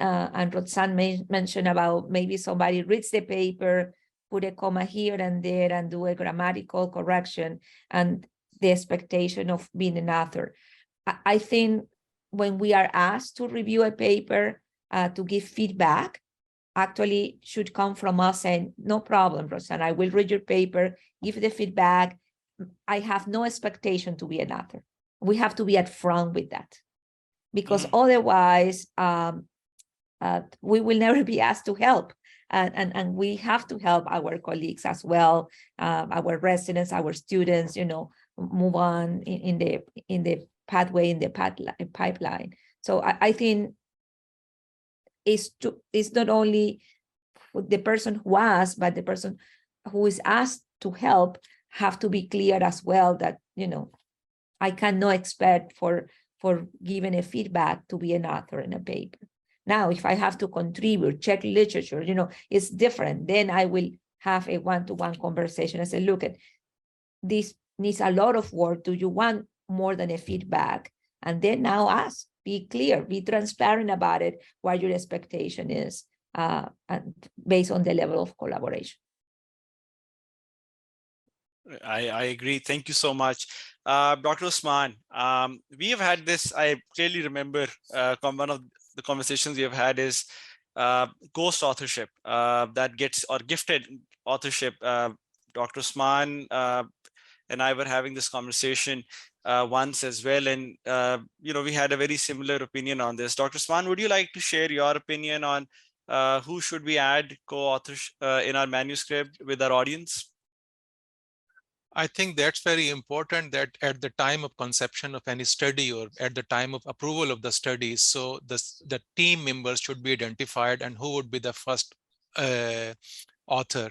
Speaker 3: Roxanne mentioned about maybe somebody reads the paper, put a comma here and there, and do a grammatical correction, and the expectation of being an author. I think when we are asked to review a paper, to give feedback, actually should come from us saying, no problem, Roxanne, I will read your paper, give the feedback. I have no expectation to be an author. We have to be upfront with that, because otherwise we will never be asked to help. And we have to help our colleagues as well, our residents, our students, you know, move on in the pathway, in the pipeline. So I think it's not only the who asked, but the person who is asked to help have to be clear as well that, you know, I cannot expect for giving a feedback to be an author in a paper. Now, if I have to contribute, check literature, you know, it's different. Then I will have a one-to-one conversation and say, look, this needs a lot of work. Do you want more than a feedback? And then now ask, be clear, be transparent about it, what your expectation is, and based on the level of collaboration.
Speaker 1: I agree. Thank you so much. Dr. Osman, we have had this, I clearly remember one of the conversations we have had is ghost authorship that gets, or gifted authorship. Dr. Osman and I were having this conversation once as well. And, we had a very similar opinion on this. Dr. Osman, would you like to share your opinion on who should we add co-authors in our manuscript with our audience?
Speaker 4: I think that's very important, that at the time of conception of any study or at the time of approval of the study, so the team members should be identified and who would be the first author.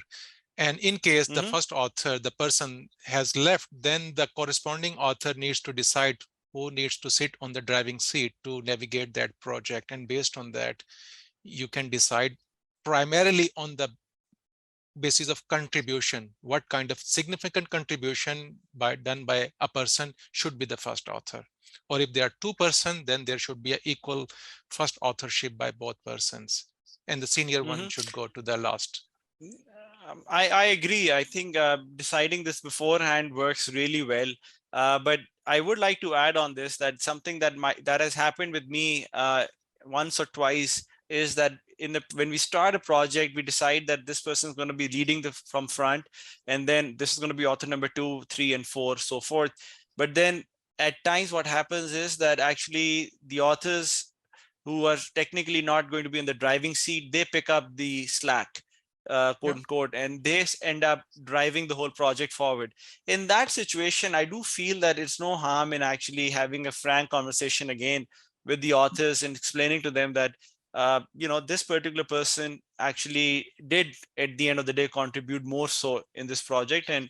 Speaker 4: And in case the first author, the person has left, then the corresponding author needs to decide who needs to sit on the driving seat to navigate that project. And based on that, you can decide primarily on the basis of contribution, what kind of significant contribution done by a person should be the first author. Or if there are two persons, then there should be an equal first authorship by both persons. And the senior one should go to the last.
Speaker 1: I agree. I think deciding this beforehand works really well. But I would like to add on this that something that has happened with me once or twice is that when we start a project, we decide that this person is going to be leading from front, and then this is going to be author number 2, 3, and 4, so forth. But then at times what happens is that actually the authors who are technically not going to be in the driving seat, they pick up the slack, quote unquote, and they end up driving the whole project forward. In that situation, I do feel that it's no harm in actually having a frank conversation again with the authors and explaining to them that this particular person actually did at the end of the day contribute more so in this project, and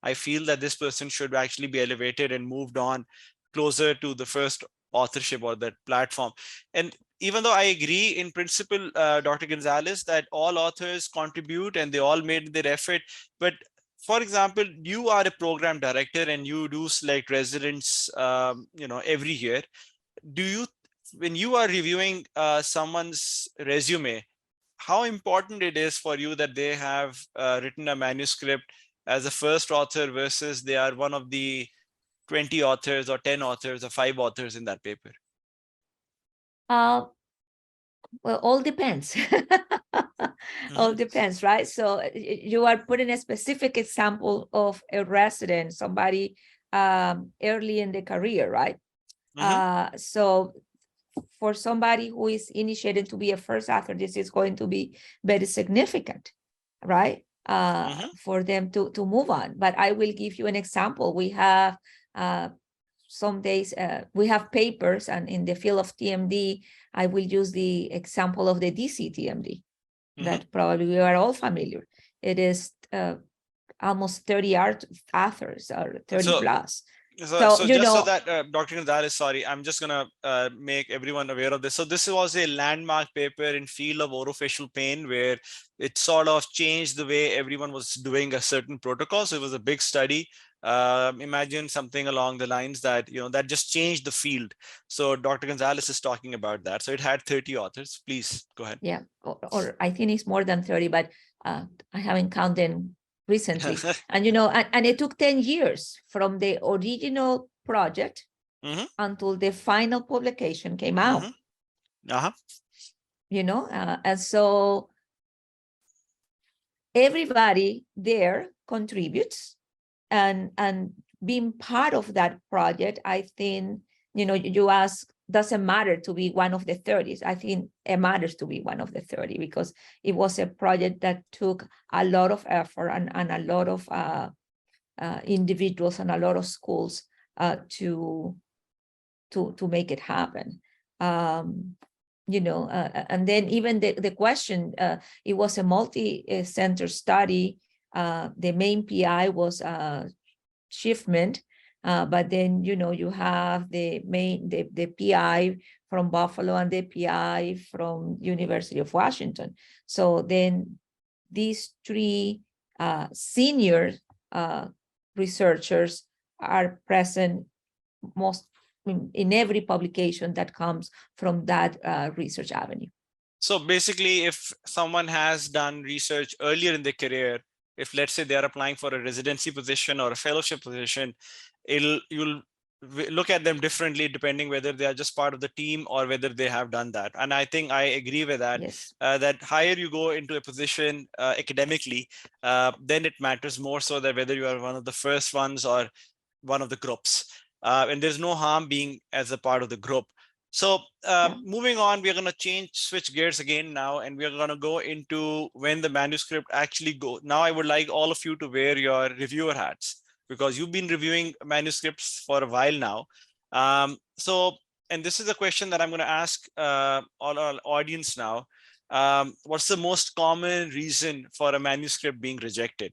Speaker 1: I feel that this person should actually be elevated and moved on closer to the first authorship or that platform. And even though I agree in principle, Dr. Gonzalez, that all authors contribute and they all made their effort, but for example, you are a program director and you do select residents every year. When you are reviewing someone's resume, how important it is for you that they have written a manuscript as a first author versus they are one of the 20 authors or 10 authors or 5 authors in that paper?
Speaker 3: Well, all depends. All depends, right? So you are putting a specific example of a resident, somebody early in the career, right? So for somebody who is initiated to be a first author, this is going to be very significant, right? For them to move on. But I will give you an example. We have some days, we have papers, and in the field of TMD, I will use the example of the DC TMD that probably we are all familiar. It is almost 30 authors or 30 plus.
Speaker 1: So just so that Dr. Gonzalez, sorry, I'm just going to make everyone aware of this. So this was a landmark paper in field of orofacial pain where it sort of changed the way everyone was doing a certain protocol. So it was a big study. Imagine something along the lines that, that just changed the field. So Dr. Gonzalez is talking about that. So it had 30 authors. Please go ahead.
Speaker 3: Yeah, or I think it's more than 30, but I haven't counted recently. And and it took 10 years from the original project until the final publication came out. And so everybody there contributes, and being part of that project, I think, you ask, doesn't matter to be one of the 30s. I think it matters to be one of the 30 because it was a project that took a lot of effort and a lot of individuals and a lot of schools to make it happen. And then even the question, it was a multi-center study. The main PI was Schiffman. But then, you have the PI from Buffalo and the PI from University of Washington. So then these three senior researchers are present most in every publication that comes from that research avenue.
Speaker 1: So basically, if someone has done research earlier in their career, if let's say they're applying for a residency position or a fellowship position, you'll look at them differently depending whether they are just part of the team or whether they have done that. And I think I agree with that.
Speaker 3: Yes.
Speaker 1: That higher you go into a position academically, then it matters more so that whether you are one of the first ones or one of the groups. And there's no harm being as a part of the group. So moving on, we're going to switch gears again now, and we're going to go into when the manuscript actually go. Now, I would like all of you to wear your reviewer hats because you've been reviewing manuscripts for a while now. And this is a question that I'm going to ask all our audience now. What's the most common reason for a manuscript being rejected?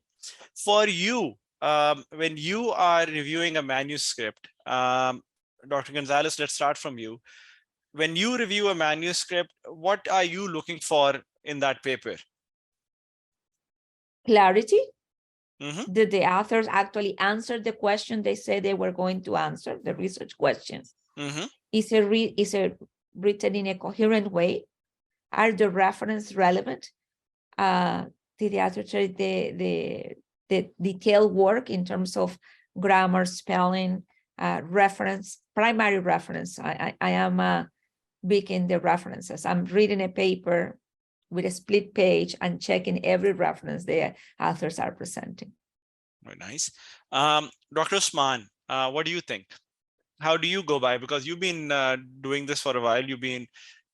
Speaker 1: For you, when you are reviewing a manuscript, Dr. Gonzalez, let's start from you. When you review a manuscript, what are you looking for in that paper?
Speaker 3: Clarity.
Speaker 1: Mm-hmm.
Speaker 3: Did the authors actually answer the question they said they were going to answer, the research questions?
Speaker 1: Mm-hmm.
Speaker 3: Is it written in a coherent way? Are the reference relevant? Did the author try the detailed work in terms of grammar, spelling, reference, primary reference? I am big in the references. I'm reading a paper with a split page and checking every reference the authors are presenting.
Speaker 1: Very nice. Dr. Osman, what do you think? How do you go by? Because you've been doing this for a while. You've been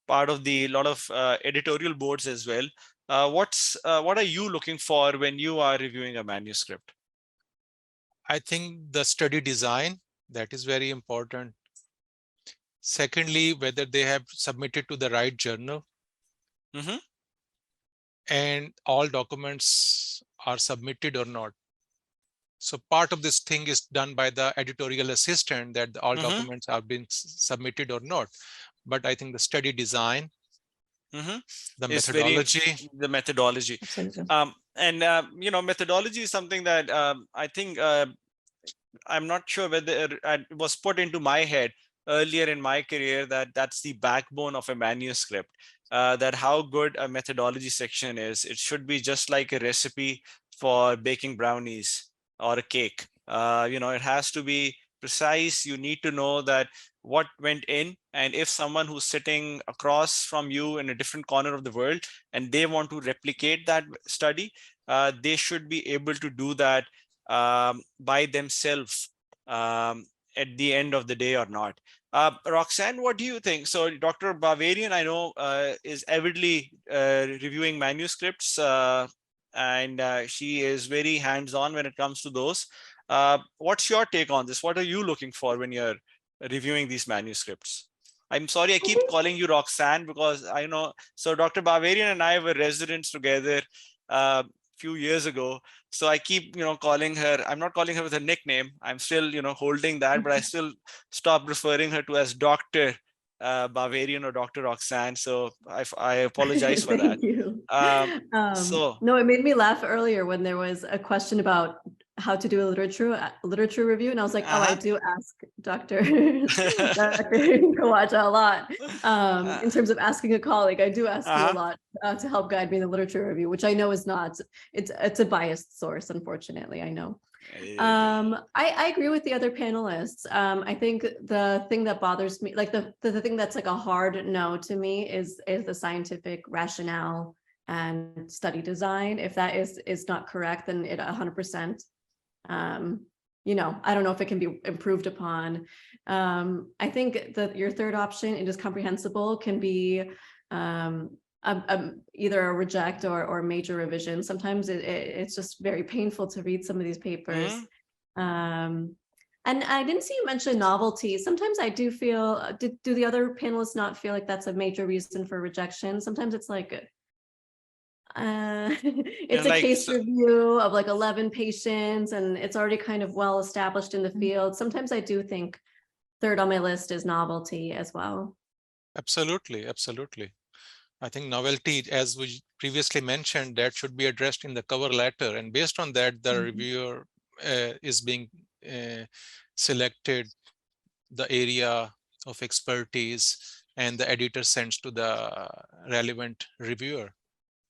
Speaker 1: part of a lot of editorial boards as well. What are you looking for when you are reviewing a manuscript?
Speaker 4: I think the study design, that is very important. Secondly, whether they have submitted to the right journal.
Speaker 1: Mm-hmm.
Speaker 4: And all documents are submitted or not. So part of this thing is done by the editorial assistant, that all
Speaker 1: Mm-hmm.
Speaker 4: documents are being submitted or not. But I think the study design,
Speaker 1: Mm-hmm.
Speaker 4: the
Speaker 1: It's
Speaker 4: methodology.
Speaker 1: the methodology.
Speaker 3: Absolutely.
Speaker 1: Methodology is something that I think I'm not sure whether it was put into my head earlier in my career that that's the backbone of a manuscript, that how good a methodology section is. It should be just like a recipe for baking brownies or a cake. It has to be precise. You need to know that what went in, and if someone who's sitting across from you in a different corner of the world and they want to replicate that study, they should be able to do that by themselves at the end of the day or not. Roxanne, what do you think? So Dr. Bavarian, I know, is avidly reviewing manuscripts, and she is very hands-on when it comes to those. What's your take on this? What are you looking for when you're reviewing these manuscripts? I'm sorry, I keep calling you Roxanne because I know. So Dr. Bavarian and I were residents together few years ago. So I keep, calling her, I'm not calling her with a nickname. I'm still, holding that, but I still stop referring her to as Dr. Bavarian or Dr. Roxanne. So I apologize for that.
Speaker 2: Thank you.
Speaker 1: So
Speaker 2: No, it made me laugh earlier when there was a question about how to do a literature review. And I was like, oh, I do ask Dr. Kawaja a lot. In terms of asking a colleague, I do ask you a lot to help guide me in the literature review, which I know is not, it's a biased source, unfortunately, I know. I agree with the other panelists. I think the thing that bothers me, like the thing that's like a hard no to me is the scientific rationale and study design. If that is not correct, then it 100%, I don't know if it can be improved upon. I think that your third option, it is comprehensible, can be either a reject or major revision. Sometimes it's just very painful to read some of these papers. And I didn't see you mention novelty. Sometimes I do feel, do the other panelists not feel like that's a major reason for rejection? Sometimes it's like, it's a case review of like 11 patients and it's already kind of well established in the field. Sometimes I do think third on my list is novelty as well.
Speaker 4: Absolutely, absolutely. I think novelty, as we previously mentioned, that should be addressed in the cover letter. And based on that, the reviewer is being selected, the area of expertise, and the editor sends to the relevant reviewer.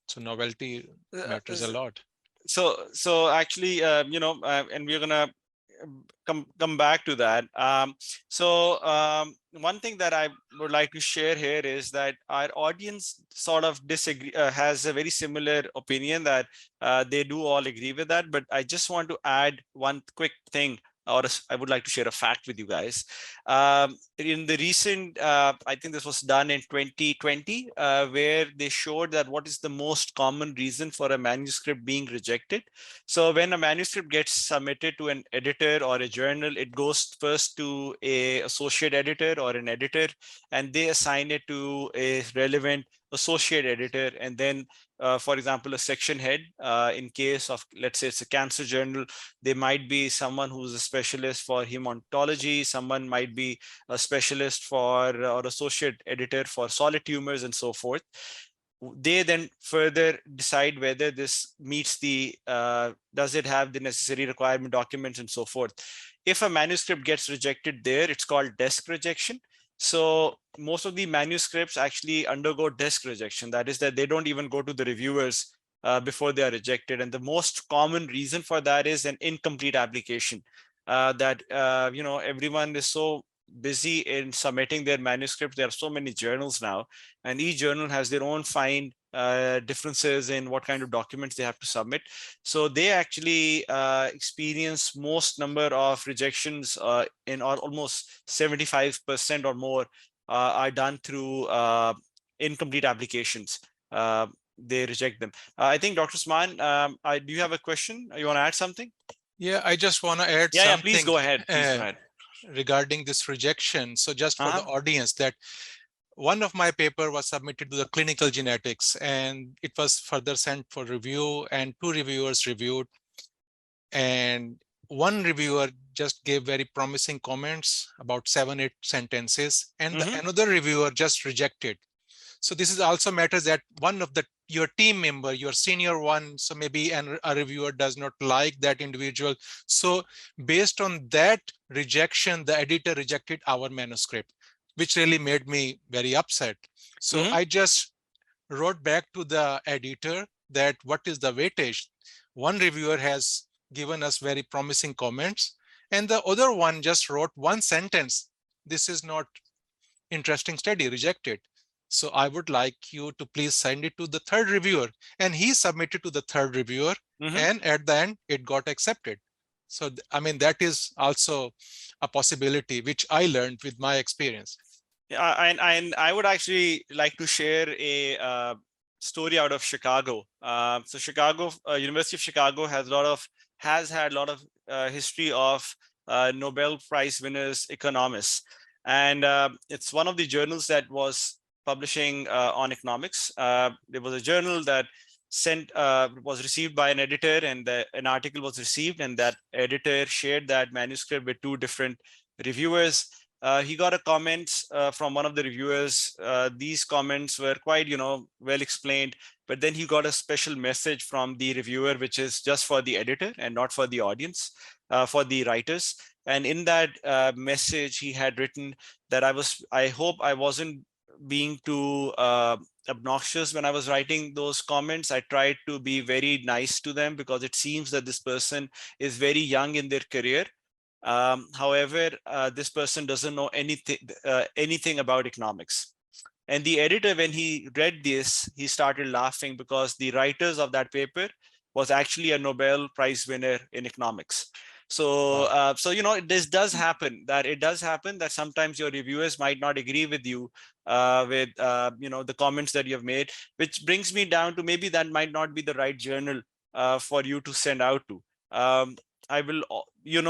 Speaker 4: So novelty matters a lot.
Speaker 1: So actually, and we're gonna come back to that. One thing that I would like to share here is that our audience sort of disagree, has a very similar opinion that they do all agree with that. But I just want to add one quick thing, or I would like to share a fact with you guys. In the recent, I think this was done in 2020, where they showed that what is the most common reason for a manuscript being rejected. So when a manuscript gets submitted to an editor or a journal, it goes first to a associate editor or an editor, and they assign it to a relevant associate editor. And then, for example, a section head, in case of, let's say it's a cancer journal, there might be someone who's a specialist for hematology, someone might be a specialist for or associate editor for solid tumors and so forth. They then further decide whether this meets the, does it have the necessary requirement documents and so forth. If a manuscript gets rejected there, it's called desk rejection. So most of the manuscripts actually undergo desk rejection. That is that they don't even go to the reviewers before they are rejected. And the most common reason for that is an incomplete application. That everyone is so busy in submitting their manuscripts. There are so many journals now, and each journal has their own fine differences in what kind of documents they have to submit. So they actually experience most number of rejections in almost 75% or more are done through incomplete applications. They reject them. I think Dr. Usman, do you have a question? You want to add something?
Speaker 4: Yeah, I just want to add
Speaker 1: Yeah,
Speaker 4: something.
Speaker 1: please go ahead. Please go ahead.
Speaker 4: Regarding this rejection. So just for the audience, that one of my paper was submitted to the clinical genetics, and it was further sent for review, and 2 reviewers reviewed. And one reviewer just gave very promising comments, about 7-8 sentences, and another reviewer just rejected. So this is also matters that one of your team member, your senior one, so maybe a reviewer does not like that individual. So based on that rejection, the editor rejected our manuscript, which really made me very upset. So I just wrote back to the editor that what is the weightage? One reviewer has given us very promising comments, and the other one just wrote one sentence. This is not interesting study, rejected. So I would like you to please send it to the third reviewer. And he submitted to the third reviewer, and at the end, it got accepted. So, I mean, that is also a possibility, which I learned with my experience.
Speaker 1: Yeah, and I would actually like to share a story out of Chicago. So Chicago, University of Chicago has had a lot of history of Nobel Prize winners, economists. And it's one of the journals that was publishing on economics. There was a journal that was received by an editor, and an article was received, and that editor shared that manuscript with 2 different reviewers. He got a comment from one of the reviewers. These comments were quite, well explained, but then he got a special message from the reviewer, which is just for the editor and not for the audience, for the writers. And in that message, he had written that I hope I wasn't being too obnoxious when I was writing those comments. I tried to be very nice to them because it seems that this person is very young in their career. However, this person doesn't know anything about economics. And the editor, when he read this, he started laughing because the writers of that paper was actually a Nobel Prize winner in economics. So, this does happen. It does happen that sometimes your reviewers might not agree with you with the comments that you have made, which brings me down to maybe that might not be the right journal for you to send out to. I will,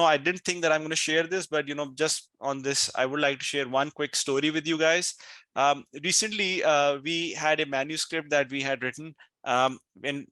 Speaker 1: I didn't think that I'm going to share this, but, just on this, I would like to share one quick story with you guys. Recently, we had a manuscript that we had written, and,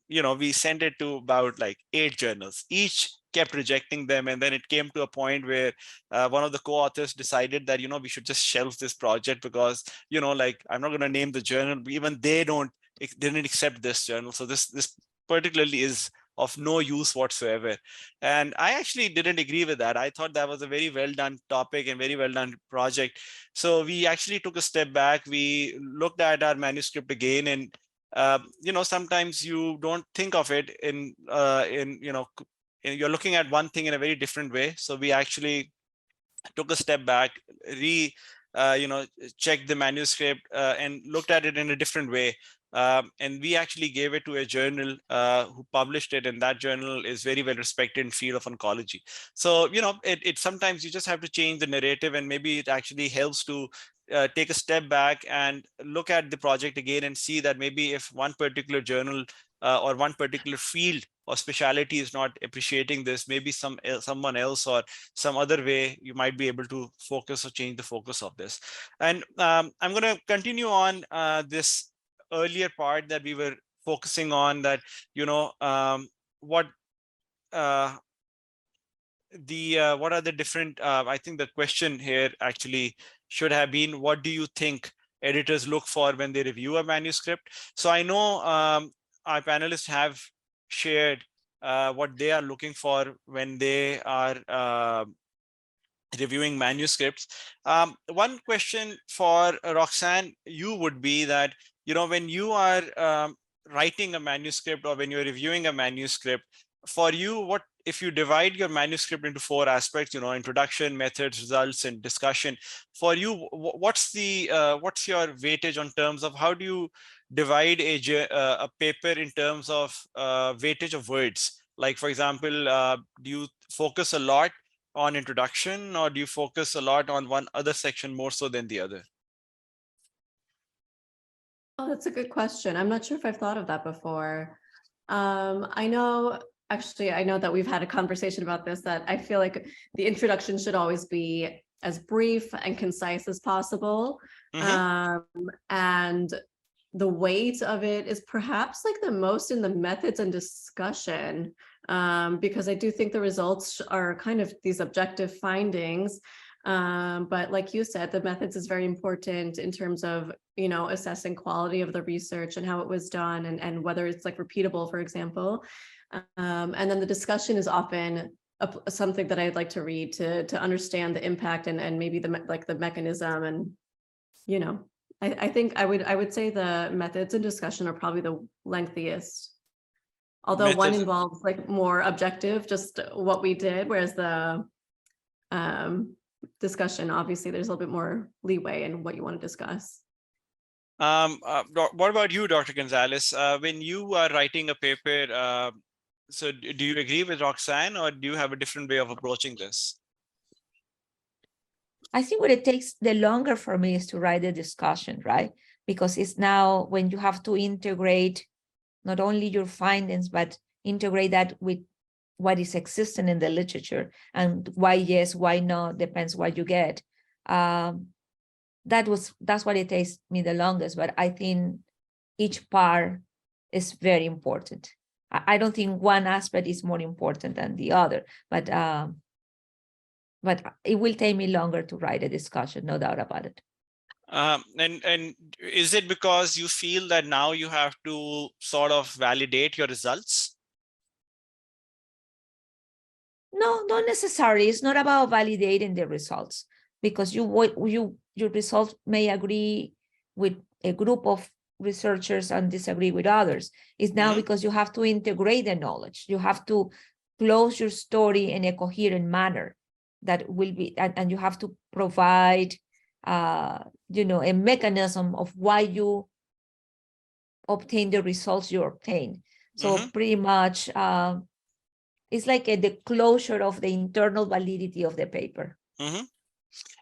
Speaker 1: we sent it to about like 8 journals. Each kept rejecting them. And then it came to a point where one of the co-authors decided that, we should just shelve this project because, I'm not going to name the journal. Even they don't didn't accept this journal. So this particularly is of no use whatsoever. And I actually didn't agree with that. I thought that was a very well done topic and very well done project. So we actually took a step back. We looked at our manuscript again, and sometimes you don't think of it you're looking at one thing in a very different way. So we actually took a step back, checked the manuscript and looked at it in a different way. And we actually gave it to a journal who published it, and that journal is very well respected in field of oncology. So, it sometimes you just have to change the narrative, and maybe it actually helps to take a step back and look at the project again and see that maybe if one particular journal or one particular field or specialty is not appreciating this, maybe someone else or some other way you might be able to focus or change the focus of this. And I'm going to continue on this earlier part that we were focusing on, that what are the different I think the question here actually should have been, what do you think editors look for when they review a manuscript? So I know our panelists have shared what they are looking for when they are reviewing manuscripts. One question for Roxanne, you would be that, when you are writing a manuscript or when you're reviewing a manuscript, for you, what if you divide your manuscript into 4 aspects, introduction, methods, results, and discussion? For you, what's your weightage on terms of how do you divide a paper in terms of weightage of words? Like, for example, do you focus a lot on introduction, or do you focus a lot on one other section more so than the other?
Speaker 2: Oh, that's a good question. I'm not sure if I've thought of that before. I know that we've had a conversation about this, that I feel like the introduction should always be as brief and concise as possible. And the weight of it is perhaps like the most in the methods and discussion, because I do think the results are kind of these objective findings. But like you said, the methods is very important in terms of, assessing quality of the research and how it was done, and whether it's like repeatable, for example. And then the discussion is often something that I'd like to read to understand the impact and maybe the mechanism. And, I think I would say the methods and discussion are probably the lengthiest. Although one involves like more objective, just what we did, whereas the discussion, obviously there's a little bit more leeway in what you want to discuss.
Speaker 1: What about you, Dr. Gonzalez? When you are writing a paper, so do you agree with Roxanne, or do you have a different way of approaching this?
Speaker 3: I think what it takes the longer for me is to write the discussion, right? Because it's now when you have to integrate not only your findings, but integrate that with what is existing in the literature, and why yes, why no, depends what you get. That's what it takes me the longest, but I think each part is very important. I don't think one aspect is more important than the other, but it will take me longer to write a discussion, no doubt about it.
Speaker 1: And is it because you feel that now you have to sort of validate your results?
Speaker 3: No, not necessarily. It's not about validating the results, because your results may agree with a group of researchers and disagree with others. It's now because you have to integrate the knowledge. You have to close your story in a coherent manner that will be, and you have to provide, a mechanism of why you obtain the results you obtain. So pretty much, it's like the closure of the internal validity of the paper.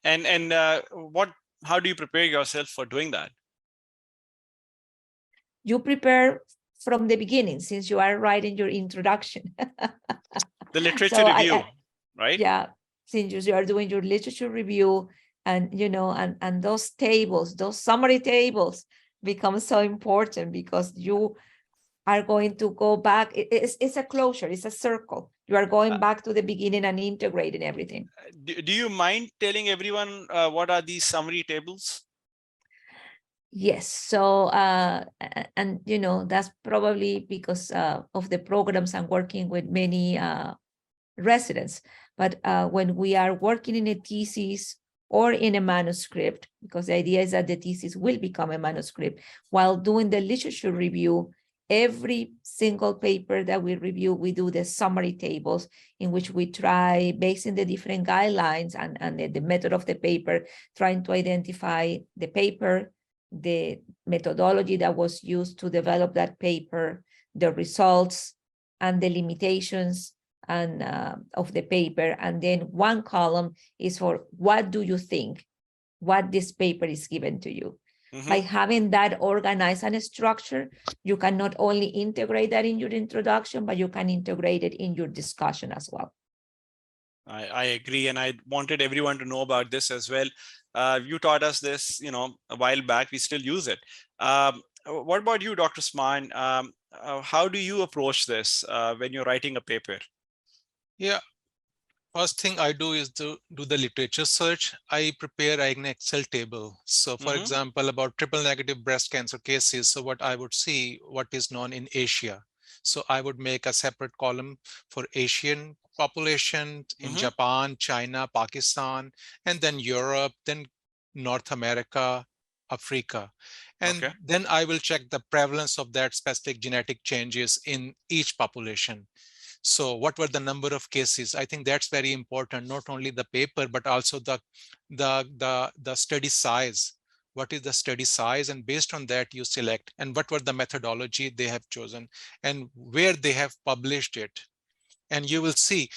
Speaker 1: And how do you prepare yourself for doing that?
Speaker 3: You prepare from the beginning, since you are writing your introduction.
Speaker 1: The literature review, right?
Speaker 3: Yeah, since you are doing your literature review, and and those tables, those summary tables become so important, because you are going to go back. It's a closure, it's a circle. You are going back to the beginning and integrating everything.
Speaker 1: Do you mind telling everyone what are these summary tables?
Speaker 3: Yes, so and you know that's probably because of the programs I'm working with many residents. But when we are working in a thesis or in a manuscript, because the idea is that the thesis will become a manuscript, while doing the literature review, every single paper that we review, we do the summary tables in which we try, based on the different guidelines and the method of the paper, trying to identify the paper, the methodology that was used to develop that paper, the results, and the limitations and of the paper. And then one column is for what do you think, what this paper is given to you. By having that organized and structured, you can not only integrate that in your introduction, but you can integrate it in your discussion as well.
Speaker 1: I agree, and I wanted everyone to know about this as well. You taught us this, a while back. We still use it. What about you, Dr. Sman? How do you approach this when you're writing a paper?
Speaker 4: Yeah, first thing I do is to do the literature search. I prepare an Excel table. So for example, about triple negative breast cancer cases. So what I would see, what is known in Asia. So I would make a separate column for Asian population in Japan, China, Pakistan, and then Europe, then North America, Africa. And then I will check the prevalence of that specific genetic changes in each population. So what were the number of cases? I think that's very important, not only the paper, but also the study size. What is the study size? And based on that, you select, and what were the methodology they have chosen and where they have published it. And you will see,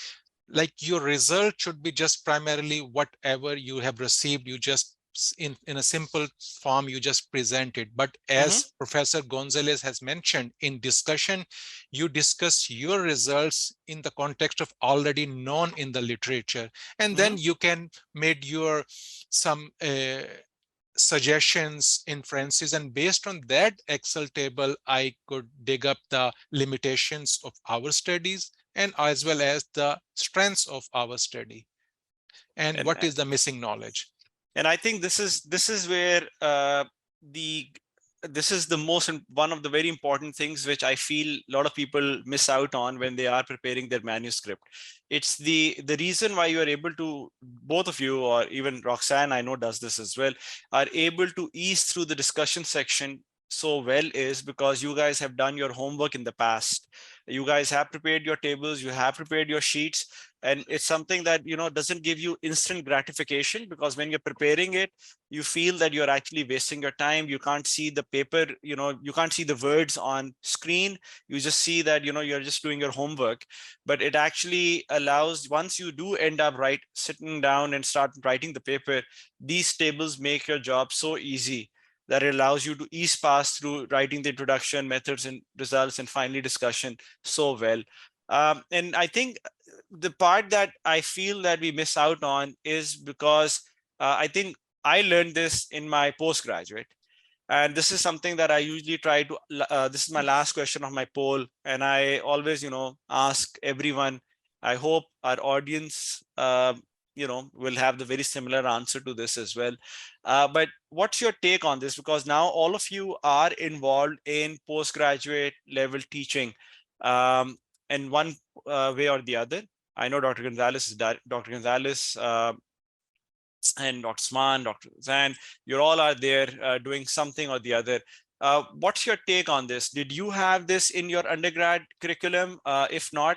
Speaker 4: like, your result should be just primarily whatever you have received, you just in a simple form, you just present it. But as Professor Gonzalez has mentioned, in discussion, you discuss your results in the context of already known in the literature. And then you can make your some suggestions, inferences, and based on that Excel table, I could dig up the limitations of our studies and as well as the strengths of our study and what is the missing knowledge.
Speaker 1: And I think this is where this is the one of the very important things which I feel a lot of people miss out on when they are preparing their manuscript. It's the reason why you are able to, both of you, or even Roxanne, I know does this as well, are able to ease through the discussion section so well is because you guys have done your homework in the past. You guys have prepared your tables, you have prepared your sheets, and it's something that doesn't give you instant gratification, because when you're preparing it, you feel that you're actually wasting your time. You can't see the paper, you can't see the words on screen. You just see that you're just doing your homework. But it actually allows, once you do end up sitting down and start writing the paper, these tables make your job so easy that it allows you to ease pass through writing the introduction, methods and results, and finally discussion so well. And I think the part that I feel that we miss out on is because I think I learned this in my postgraduate. And this is something that I usually try to, this is my last question of my poll. And I always, ask everyone, I hope our audience, will have the very similar answer to this as well. But what's your take on this? Because now all of you are involved in postgraduate level teaching in one way or the other. I know Dr. Gonzalez is Dr. Gonzalez and Dr. Sman, Dr. Zan, you all are there doing something or the other. What's your take on this? Did you have this in your undergrad curriculum? If not,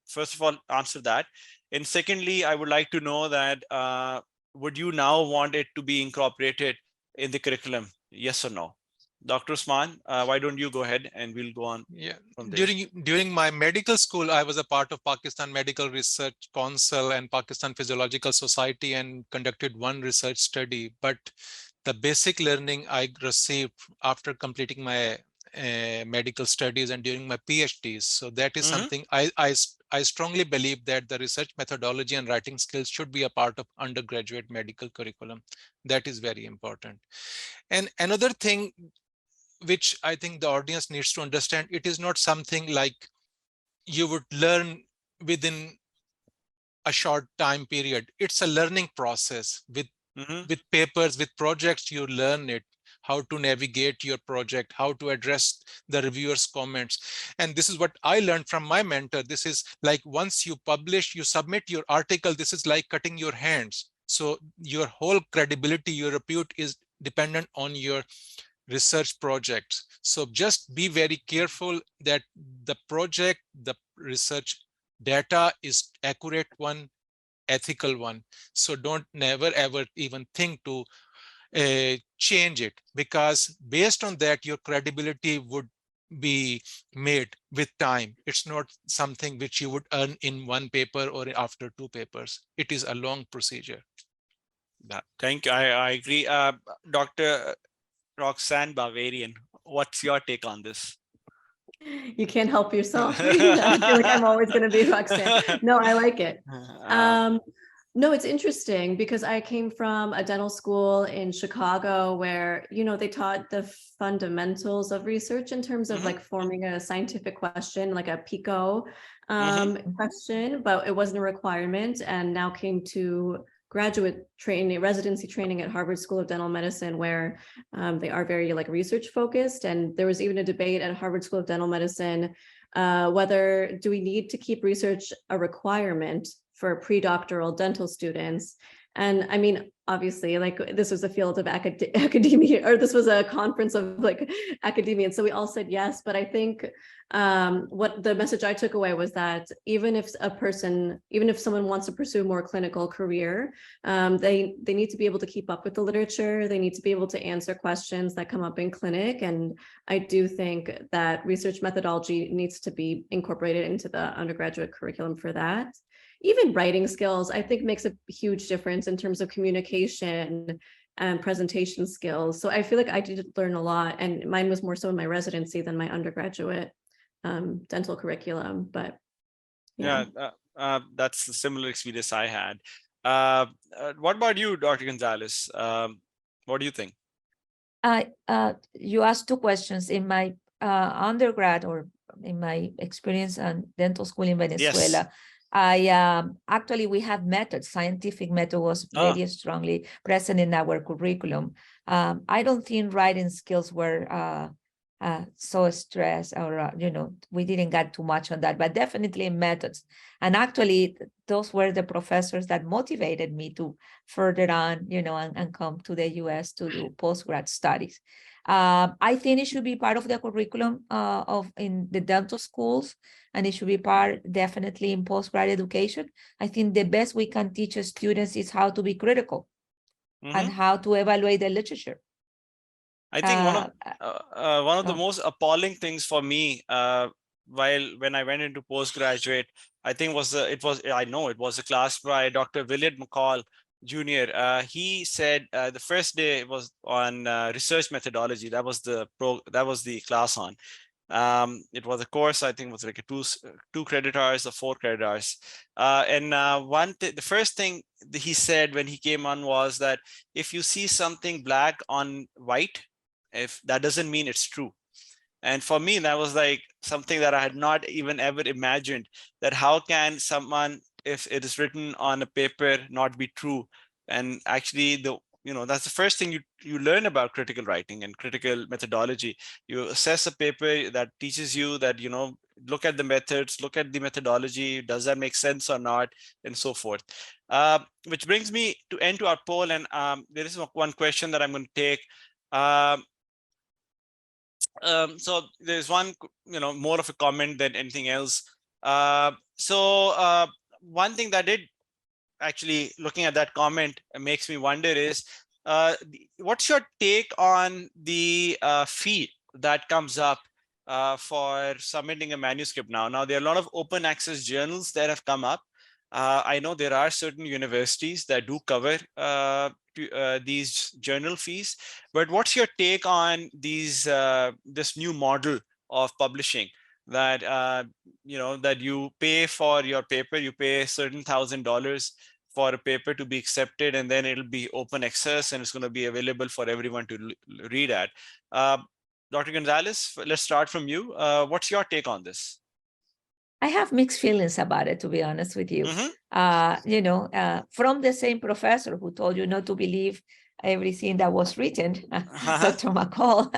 Speaker 1: first of all, answer that. And secondly, I would like to know that would you now want it to be incorporated in the curriculum? Yes or no? Dr. Usman, why don't you go ahead and we'll go on.
Speaker 4: Yeah,
Speaker 1: from there.
Speaker 4: during my medical school, I was a part of Pakistan Medical Research Council and Pakistan Physiological Society and conducted one research study. But the basic learning I received after completing my medical studies and during my PhDs. So that is something I strongly believe that the research methodology and writing skills should be a part of undergraduate medical curriculum. That is very important. And another thing which I think the audience needs to understand, it is not something like you would learn within a short time period. It's a learning process with papers, with projects, you learn it. how to navigate your project, how to address the reviewers' comments. And this is what I learned from my mentor. This is like once you publish, you submit your article, this is like cutting your hands. So your whole credibility, your repute is dependent on your research projects. So just be very careful that the project, the research data is accurate one, ethical one. So don't never ever even think to change it, because based on that, your credibility would be made with time. It's not something which you would earn in one paper or after two papers. It is a long procedure.
Speaker 1: Thank you. I agree. Dr. Roxanne Bavarian, what's your take on this?
Speaker 2: You can't help yourself. I feel like I'm always going to be Roxanne. No, I like it. No, it's interesting because I came from a dental school in Chicago where, you know, they taught the fundamentals of research in terms of like forming a scientific question, like a PICO question, but it wasn't a requirement, and now came to graduate training, residency training at Harvard School of Dental Medicine, where they are very like research focused. And there was even a debate at Harvard School of Dental Medicine, whether do we need to keep research a requirement for pre-doctoral dental students. And I mean, obviously, like this was a field of academia, or this was a conference of like academia. And so we all said yes. But I think what the message I took away was that even if someone wants to pursue a more clinical career, they need to be able to keep up with the literature. They need to be able to answer questions that come up in clinic. And I do think that research methodology needs to be incorporated into the undergraduate curriculum for that. Even writing skills, I think, makes a huge difference in terms of communication and presentation skills. So I feel like I did learn a lot, and mine was more so in my residency than my undergraduate dental curriculum. But
Speaker 1: yeah, that's a similar experience I had. What about you, Dr. Gonzalez? What do you think?
Speaker 3: You asked two questions. In my undergrad, or in my experience in dental school in Venezuela, yes. Actually, we had methods. Scientific method was very strongly present in our curriculum. I don't think writing skills were so stressed, or we didn't get too much on that, but definitely methods. And actually, those were the professors that motivated me to further on, and come to the US to do postgrad studies. I think it should be part of the curriculum in the dental schools, and it should be part definitely in postgrad education. I think the best we can teach students is how to be critical and how to evaluate the literature.
Speaker 1: I think one of the most appalling things for me when I went into postgraduate, I think it was a class by Dr. Willard McCall Jr. He said the first day was on research methodology. That was the class on. It was a course, I think it was like a 2 credit hours or 4 credit hours. The first thing that he said when he came on was that if you see something black on white, if that doesn't mean it's true. And for me, that was like something that I had not even ever imagined, that how can someone, if it is written on a paper, not be true? And actually that's the first thing you learn about critical writing and critical methodology. You assess a paper that teaches you that, look at the methods, look at the methodology, does that make sense or not, and so forth. Which brings me to end to our poll. And there is one question that I'm going to take. So there's one, more of a comment than anything else. One thing that did actually, looking at that comment, makes me wonder is, what's your take on the fee that comes up for submitting a manuscript now? Now, there are a lot of open access journals that have come up. I know there are certain universities that do cover these journal fees, but what's your take on this new model of publishing, that that you pay for your paper, you pay certain $1,000 for a paper to be accepted, and then it'll be open access and it's going to be available for everyone to read at. Dr. Gonzalez, let's start from you. What's your take on this?
Speaker 3: I have mixed feelings about it, to be honest with you. From the same professor who told you not to believe everything that was written, Dr. McCall.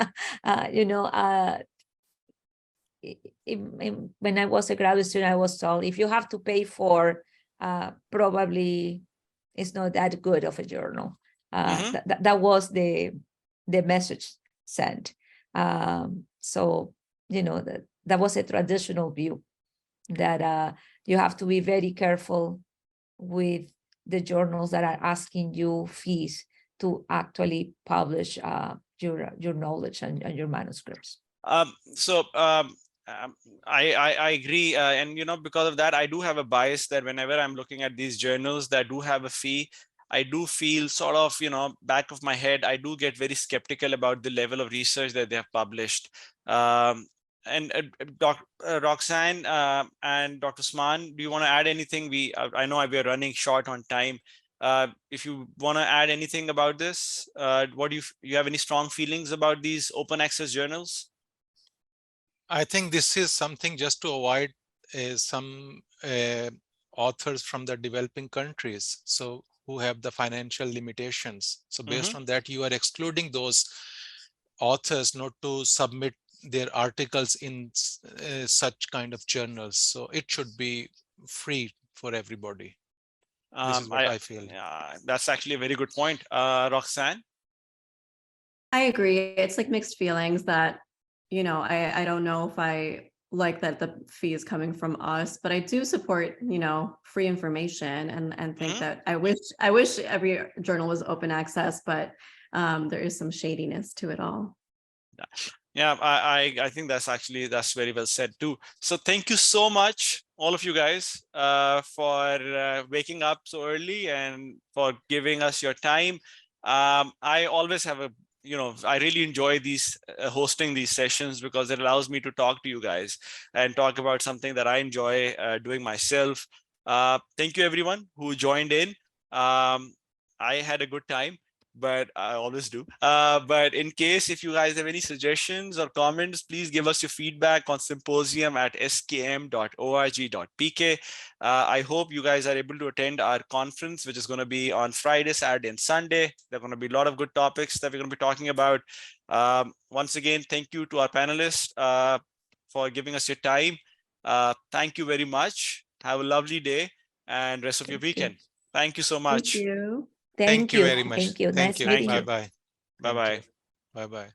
Speaker 3: When I was a graduate student, I was told if you have to pay for, probably it's not that good of a journal. That was the message sent. So that was a traditional view, that you have to be very careful with the journals that are asking you fees to actually publish your knowledge and your manuscripts.
Speaker 1: I agree, and because of that, I do have a bias that whenever I'm looking at these journals that do have a fee, I do feel sort of, back of my head, I do get very skeptical about the level of research that they have published. And Roxanne and Dr. Usman, do you want to add anything? I know we are running short on time. If you want to add anything about this, what do you have any strong feelings about these open access journals?
Speaker 4: I think this is something just to avoid some authors from the developing countries, so who have the financial limitations. So based on that, you are excluding those authors not to submit their articles in such kind of journals. So it should be free for everybody. This is what I feel.
Speaker 1: That's actually a very good point. Roxanne?
Speaker 2: I agree. It's like mixed feelings that, I don't know if I like that the fee is coming from us, but I do support, free information and think that I wish every journal was open access, but there is some shadiness to it all.
Speaker 1: Yeah, I think that's very well said too. So thank you so much, all of you guys, for waking up so early and for giving us your time. I always have I really enjoy these hosting these sessions because it allows me to talk to you guys and talk about something that I enjoy doing myself. Thank you everyone who joined in. I had a good time, but I always do. But in case if you guys have any suggestions or comments, please give us your feedback on symposium@skm.org.pk. I hope you guys are able to attend our conference, which is going to be on Friday, Saturday, and Sunday. There are going to be a lot of good topics that we're going to be talking about. Once again, thank you to our panelists for giving us your time. Thank you very much. Have a lovely day and rest of your weekend. Thank you so much.
Speaker 2: Thank you.
Speaker 4: Thank you very much.
Speaker 3: Thank you.
Speaker 4: Thank
Speaker 3: Nice
Speaker 4: you.
Speaker 3: meeting you.
Speaker 4: Bye-bye.
Speaker 1: Bye-bye.
Speaker 4: Bye-bye.